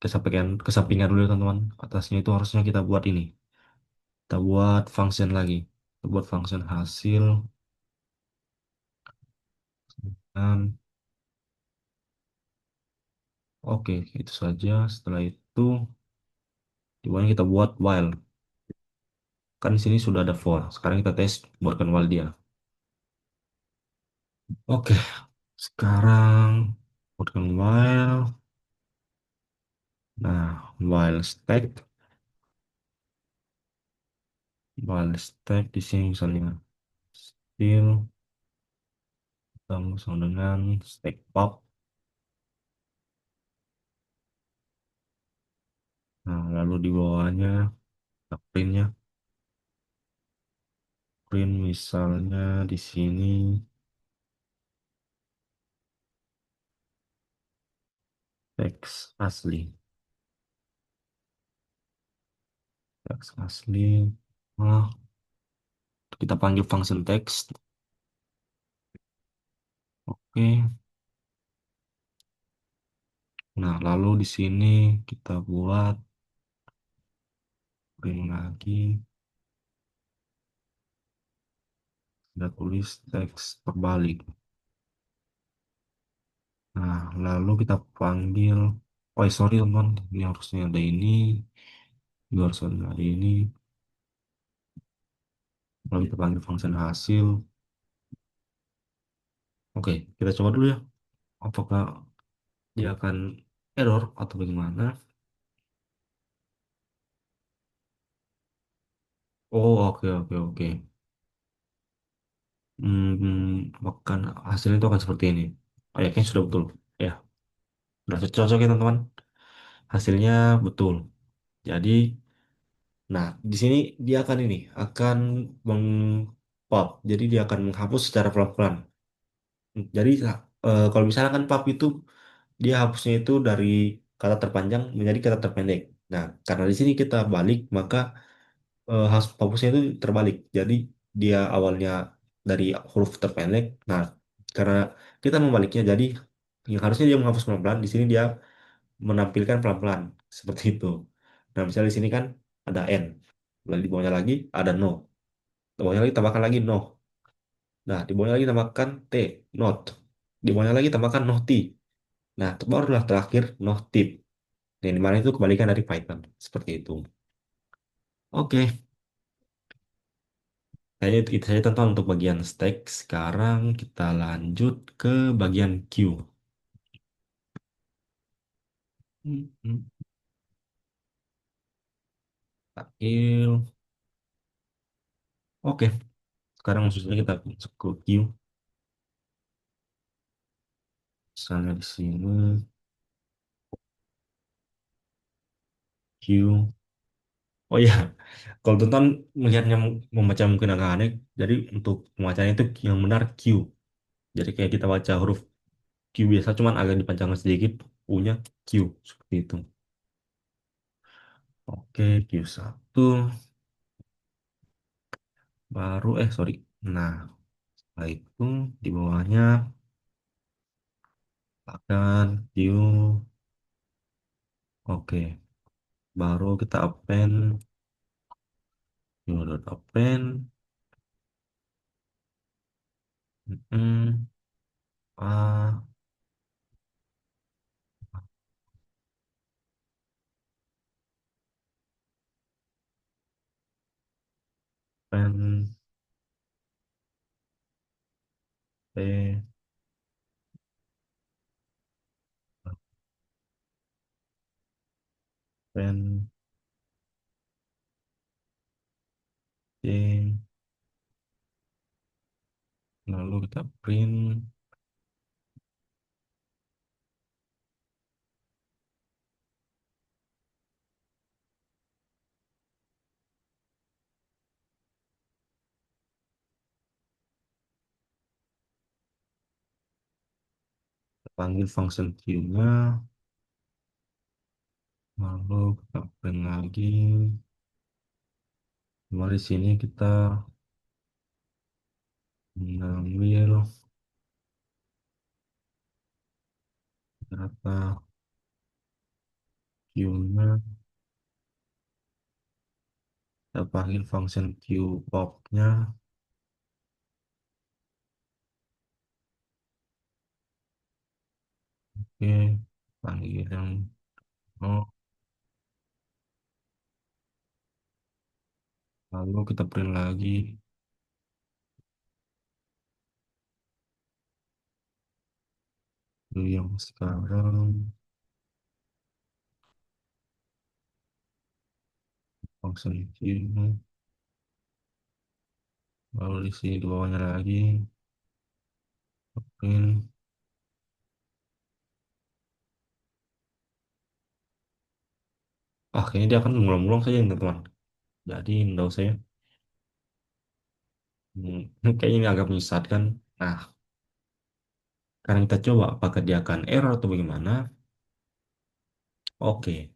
kesampingan dulu ya, teman-teman. Atasnya itu harusnya kita buat ini, kita buat function lagi, kita buat function hasil, dan oke, itu saja. Setelah itu, di mana kita buat while. Kan di sini sudah ada for. Sekarang kita tes buatkan while dia. Oke, sekarang buatkan while. Nah, while stack di sini misalnya still sama dengan stack pop. Nah, lalu di bawahnya kita print misalnya di sini teks asli. Nah, kita panggil function text. Oke. Nah, lalu di sini kita buat print lagi, kita tulis teks terbalik. Nah, lalu kita panggil, oh sorry teman, ini harusnya ada juga harus ada ini. Lalu kita panggil function hasil. Oke, kita coba dulu ya, apakah dia akan error atau bagaimana. Oh, oke, oke, oke. Bahkan hasilnya itu akan seperti ini. Oh ya, kayaknya sudah betul. Ya, sudah cocok ya teman-teman. Hasilnya betul. Jadi, nah di sini dia akan meng-pop. Jadi dia akan menghapus secara pelan-pelan. Jadi kalau misalnya kan pub itu dia hapusnya itu dari kata terpanjang menjadi kata terpendek. Nah, karena di sini kita balik, maka hapusnya itu terbalik. Jadi dia awalnya dari huruf terpendek. Nah, karena kita membaliknya, jadi yang harusnya dia menghapus pelan-pelan, di sini dia menampilkan pelan-pelan seperti itu. Nah, misalnya di sini kan ada n, lalu di bawahnya lagi ada no, di bawahnya lagi tambahkan lagi no. Nah, di bawahnya lagi tambahkan T, not. Di bawahnya lagi tambahkan not T. Nah, barulah terakhir not tip. Yang dimana itu kebalikan dari Python. Seperti itu. Oke, kayaknya itu saja tentang untuk bagian stack. Sekarang kita lanjut ke bagian queue. Hmm. Takil. Oke, sekarang maksudnya kita masuk ke queue. Misalnya di sini, queue. Oh iya, kalau tonton melihatnya membaca mungkin agak aneh. Jadi untuk pembacanya itu yang benar Q. Jadi kayak kita baca huruf Q biasa, cuman agak dipanjangkan sedikit, punya Q seperti itu. Oke, Q1 baru sorry. Nah, setelah itu di bawahnya akan Q. Oke, baru kita append Q.append. A append P append C, lalu kita print. panggil function Q-nya, lalu kita print lagi. Cuma di sini kita mengambil data Q-nya, kita panggil function Q pop-nya. Oke, panggil yang oh, lalu kita print lagi. Lalu yang sekarang function Q, lalu di sini di bawahnya lagi print. Ah, kayaknya dia akan ngulang-ngulang saja teman-teman. Jadi enggak usah ya. Kayaknya ini agak menyesatkan. Nah, sekarang kita coba apakah dia akan error atau bagaimana. Oke,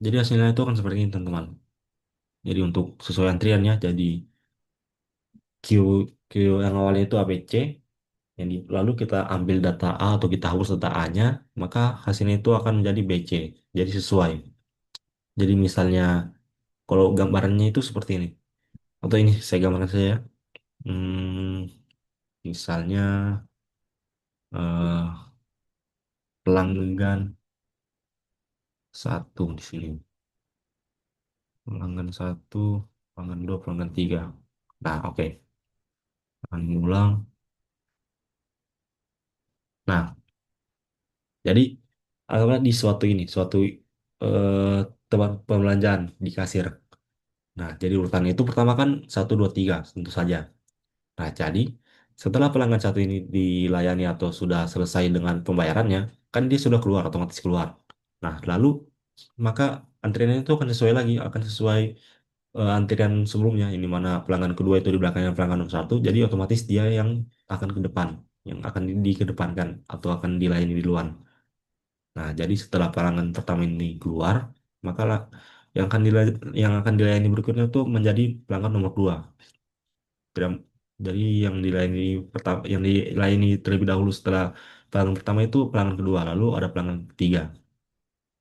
jadi hasilnya itu akan seperti ini teman-teman. Jadi untuk sesuai antriannya, jadi Q, Q yang awalnya itu ABC, lalu kita ambil data A atau kita hapus data A-nya, maka hasilnya itu akan menjadi BC. Jadi sesuai. Jadi misalnya kalau gambarannya itu seperti ini. Atau ini saya gambarkan saja. Misalnya eh, pelanggan satu di sini. Pelanggan satu, pelanggan dua, pelanggan tiga. Nah, oke. Kami ulang. Nah, jadi anggaplah di suatu ini, suatu eh, tempat pembelanjaan di kasir. Nah, jadi urutannya itu pertama kan satu, dua, tiga, tentu saja. Nah, jadi setelah pelanggan satu ini dilayani atau sudah selesai dengan pembayarannya, kan dia sudah keluar, otomatis keluar. Nah, lalu maka antriannya itu akan sesuai lagi, akan sesuai antrian sebelumnya, ini mana pelanggan kedua itu di belakangnya pelanggan nomor satu, jadi otomatis dia yang akan ke depan, yang akan dikedepankan atau akan dilayani di luar. Nah, jadi setelah pelanggan pertama ini keluar, maka yang akan dilayani berikutnya itu menjadi pelanggan nomor dua. Tidak- Jadi yang dilayani pertama, yang dilayani terlebih dahulu setelah pelanggan pertama itu pelanggan kedua, lalu ada pelanggan ketiga.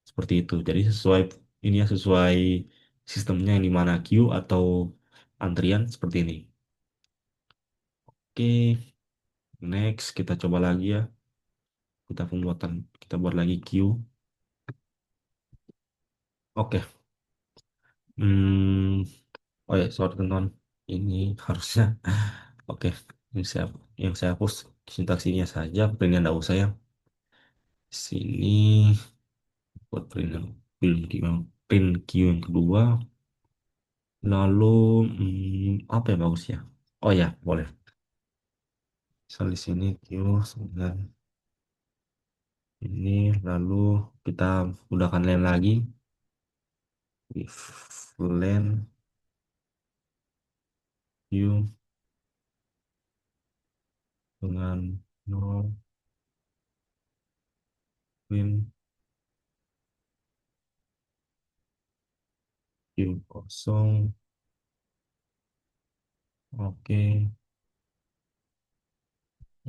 Seperti itu. Jadi sesuai ini ya sesuai sistemnya yang di mana queue atau antrian seperti ini. Oke, next kita coba lagi ya. Kita buat lagi queue. Oke. Hmm, oh ya, sorry teman-teman. Ini harusnya oke. Yang saya hapus sintaksinya saja, printnya tidak usah ya. Sini buat print queue yang kedua. Lalu apa yang bagus ya? Oh ya, boleh. Misal di sini queue dengan ini, lalu kita gunakan len lagi. If len queue dengan nol print queue kosong. Oke.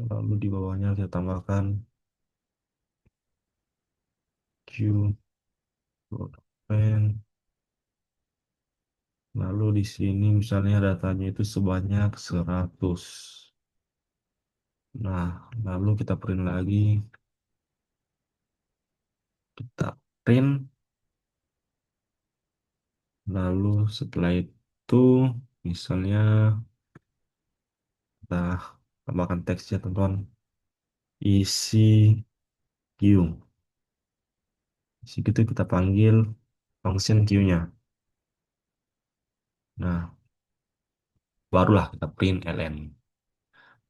Lalu di bawahnya kita tambahkan queue pen. Lalu di sini misalnya datanya itu sebanyak 100. Nah, lalu kita print lagi. Kita print. Lalu setelah itu misalnya kita tambahkan teksnya teman-teman. Isi queue. Isi itu kita panggil function queue-nya. Nah, barulah kita print ln.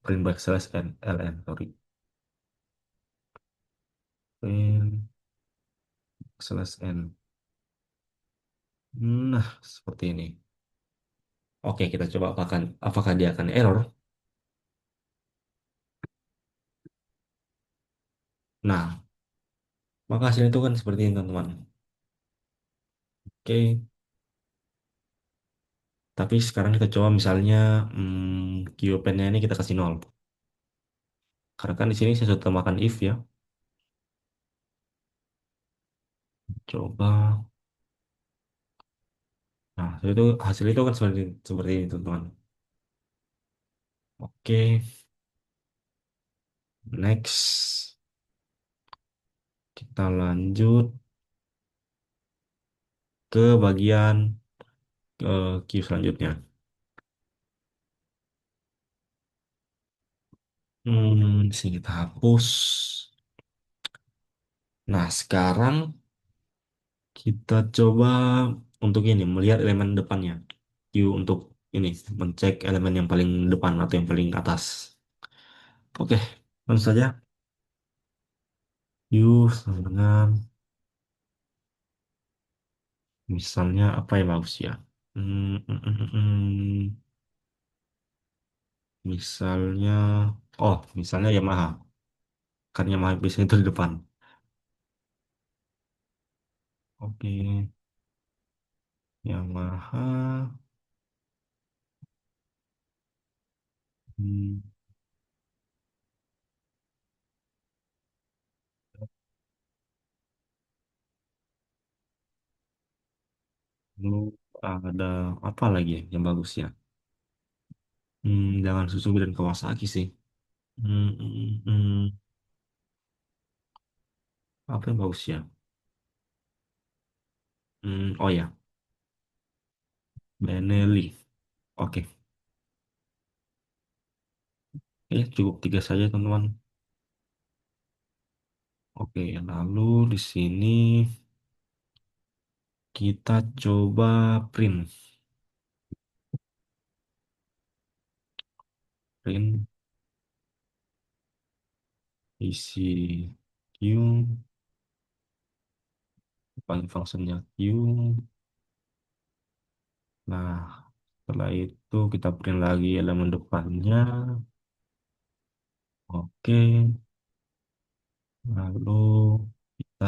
Print backslash ln, sorry. Print backslash n. Nah, seperti ini. Oke, kita coba apakah dia akan error. Nah, maka hasilnya itu kan seperti ini teman-teman. Oke, tapi sekarang kita coba misalnya QPN-nya ini kita kasih nol. Karena kan di sini saya sudah tambahkan if ya. Coba. Nah, itu hasil itu kan seperti seperti ini teman-teman. Oke, next kita lanjut ke bagian Q selanjutnya. Di sini kita hapus. Nah, sekarang kita coba untuk ini melihat elemen depannya. Q untuk ini mencek elemen yang paling depan atau yang paling atas. Oke, langsung saja. Q sama dengan misalnya apa yang bagus ya? Hmm, hmm, hmm, hmm, hmm. Misalnya, oh, misalnya Yamaha. Kan Yamaha biasanya itu di depan. Oke, Yamaha. Hmm, Lalu ada apa lagi ya yang bagus ya? Jangan Suzuki dan Kawasaki sih. Hmm, hmm, hmm. Apa yang bagus ya? Oh ya, Benelli. Oke, cukup tiga saja teman-teman. Oke, lalu di sini kita coba print, print isi Q, panggil fungsinya Q. Nah, setelah itu kita print lagi elemen depannya. Oke, lalu kita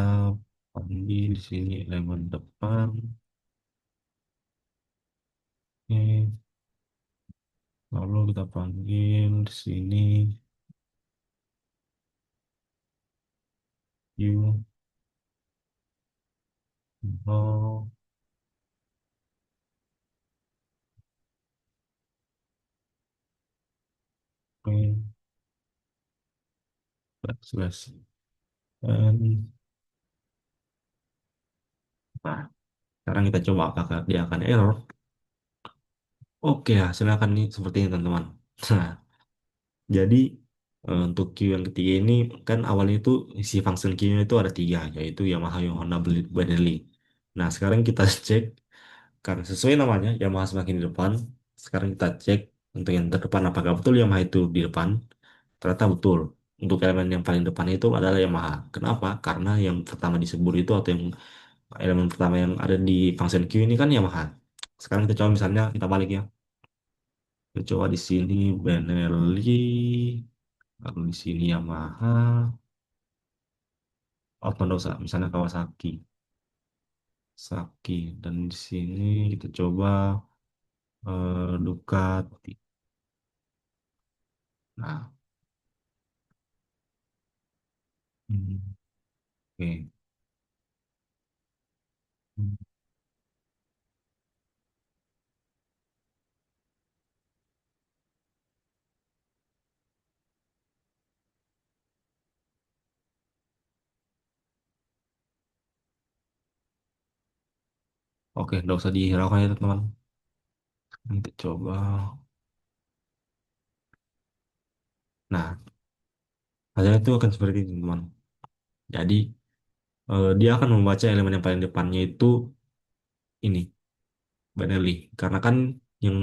panggil di sini elemen depan. Oke, lalu kita panggil di sini Q. Oh, oke, backslash n. Nah, sekarang kita coba apakah dia akan error. Oke, hasilnya akan seperti ini teman-teman. Nah, jadi untuk Q yang ketiga ini kan awalnya itu isi function Q-nya itu ada tiga, yaitu Yamaha, Honda, Benelli. Nah, sekarang kita cek karena sesuai namanya Yamaha semakin di depan. Sekarang kita cek untuk yang terdepan apakah betul Yamaha itu di depan. Ternyata betul. Untuk elemen yang paling depan itu adalah Yamaha. Kenapa? Karena yang pertama disebut itu atau yang elemen pertama yang ada di function Q ini kan Yamaha. Sekarang kita coba misalnya kita balik ya. Kita coba di sini Benelli, lalu di sini Yamaha, oh tidak usah, misalnya Kawasaki, Saki, dan di sini kita coba Ducati. Nah, hmm, oke. Hmm, Oke, tidak usah dihiraukan ya teman-teman. Kita coba. Nah, hasilnya itu akan seperti ini teman. Jadi dia akan membaca elemen yang paling depannya itu ini Benelli, karena kan yang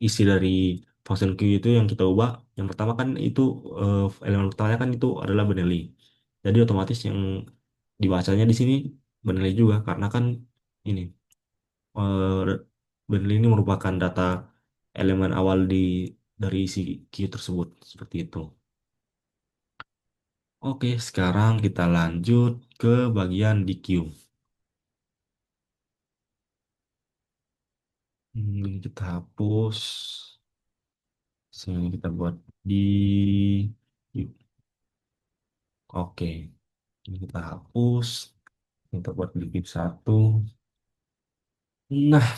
isi dari function Q itu yang kita ubah, yang pertama kan itu elemen pertamanya kan itu adalah Benelli. Jadi otomatis yang dibacanya di sini Benelli juga karena kan ini Benelli ini merupakan data elemen awal dari isi Q tersebut seperti itu. Oke, sekarang kita lanjut ke bagian DQ. Ini kita hapus. Sini kita buat di. Oke, ini kita hapus. Kita buat di bib satu. Nah,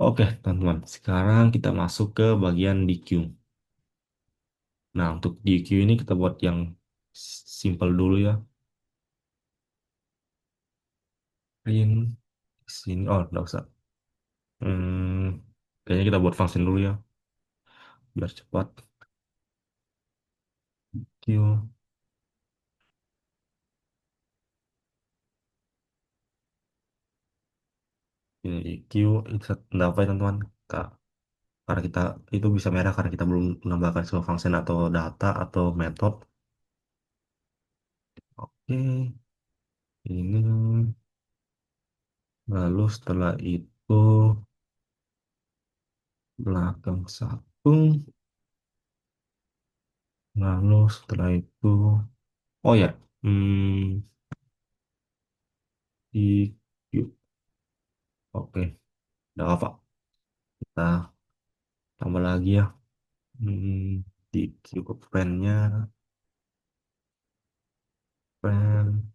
oke teman-teman. Sekarang kita masuk ke bagian DQ. Nah, untuk DQ ini kita buat yang simple dulu ya. Print sini. Oh, nggak usah. Kayaknya kita buat function dulu ya, biar cepat. Q, ini Q, itu apa ya teman-teman? Kak, karena kita itu bisa merah karena kita belum menambahkan semua function atau data atau metode. Oke, ini lalu setelah itu belakang satu, lalu setelah itu, oh ya, hmm, di Q. Oke, udah apa? Kita tambah lagi ya. Di Q pen-nya, pen,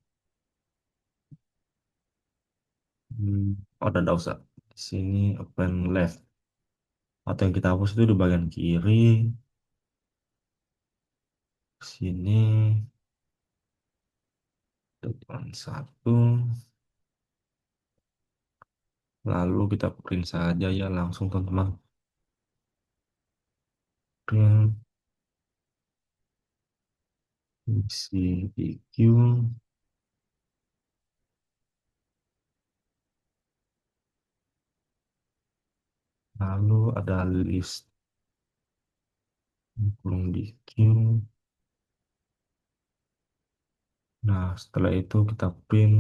oh udah usah. Di sini open left. Atau yang kita hapus itu di bagian kiri. Sini depan satu. Lalu kita print saja ya langsung teman-teman. Print isi DQ. Lalu ada list belum DQ. Nah, setelah itu kita print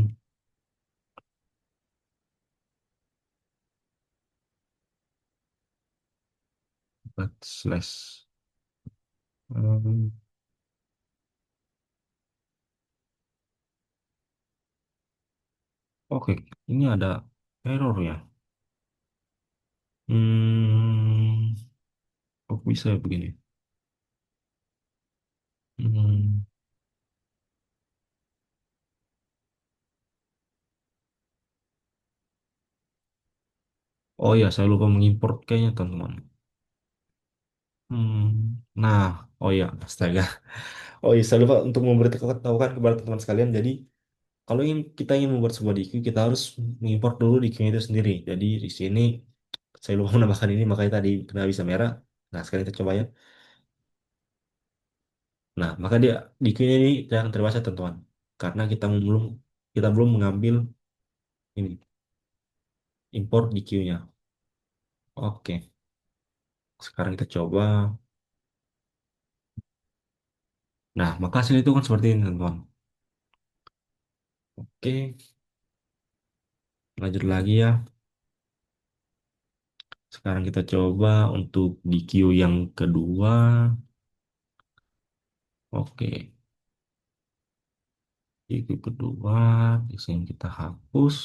backslash. Hmm, Oke, ini ada error ya. Hmm, Kok bisa ya begini? Hmm, Oh ya, saya lupa mengimport kayaknya teman-teman. Hmm, Nah, oh ya, astaga. Oh iya, saya lupa untuk memberitahukan kepada teman-teman sekalian. Jadi, kalau kita ingin membuat sebuah DQ, kita harus mengimport dulu DQ-nya itu sendiri. Jadi, di sini saya lupa menambahkan ini, makanya tadi kena bisa merah. Nah, sekarang kita coba ya. Nah, maka dia DQ-nya ini tidak akan terbaca, teman-teman. Karena kita belum mengambil ini, import DQ-nya. Oke, sekarang kita coba. Nah, maka hasil itu kan seperti ini, teman-teman. Oke, lanjut lagi ya. Sekarang kita coba untuk DQ yang kedua. Oke, DQ kedua, di sini kita hapus.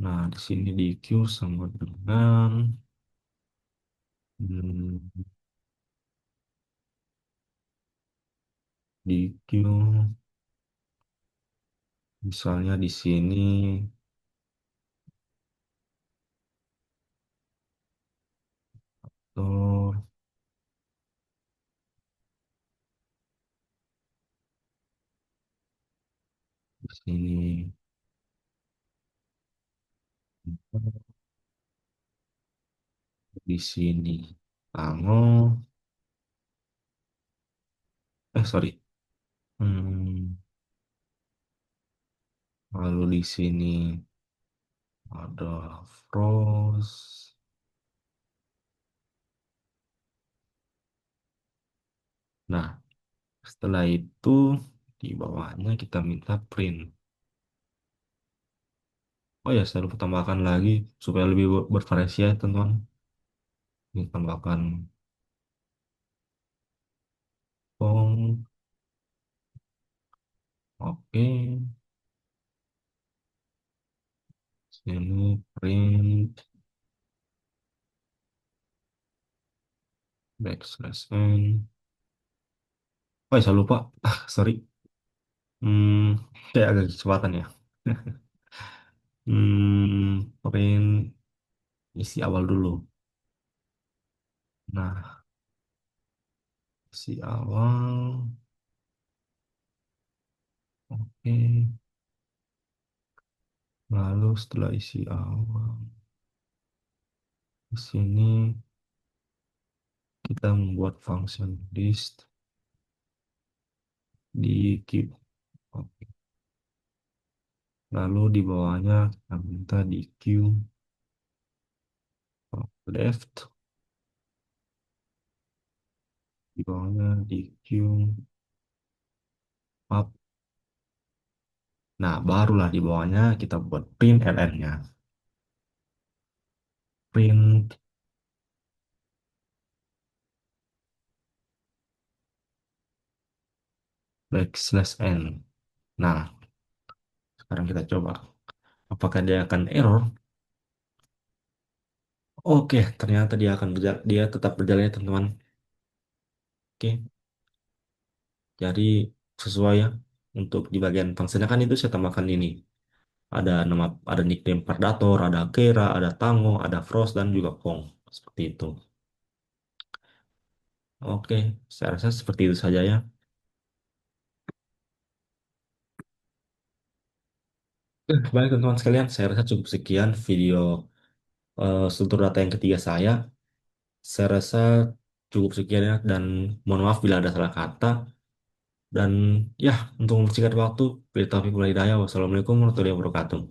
Nah, di sini DQ sama dengan hmm, DQ. Misalnya di sini, tuh, di sini, di sini. Tango, sorry. Hmm, Lalu di sini ada frost. Nah, setelah itu di bawahnya kita minta print. Oh ya, saya lupa tambahkan lagi supaya lebih bervariasi ya, teman-teman. Ini tambahkan Sini print backslash n. Oh, ya, saya lupa. Sorry. Kayak agak kecepatan ya. Print isi awal dulu. Nah, isi awal. Oke. Lalu setelah isi awal, di sini kita membuat function list di queue. Oke. Lalu di bawahnya kita minta di queue left, di bawahnya di queue up. Nah, barulah di bawahnya kita buat print ln-nya. Print backslash n. Nah, sekarang kita coba. Apakah dia akan error? Oke, ternyata dia akan dia tetap berjalan ya, teman-teman. Oke, jadi sesuai ya. Untuk di bagian fungsinya kan itu saya tambahkan ini. Ada nickname Predator, ada Kera, ada Tango, ada Frost, dan juga Kong. Seperti itu. Oke, saya rasa seperti itu saja ya. Baik teman-teman sekalian, saya rasa cukup sekian video struktur data yang ketiga saya. Saya rasa cukup sekian ya, dan mohon maaf bila ada salah kata. Dan ya, untuk mempersingkat waktu, bila taufiq wal hidayah, wassalamualaikum warahmatullahi wabarakatuh.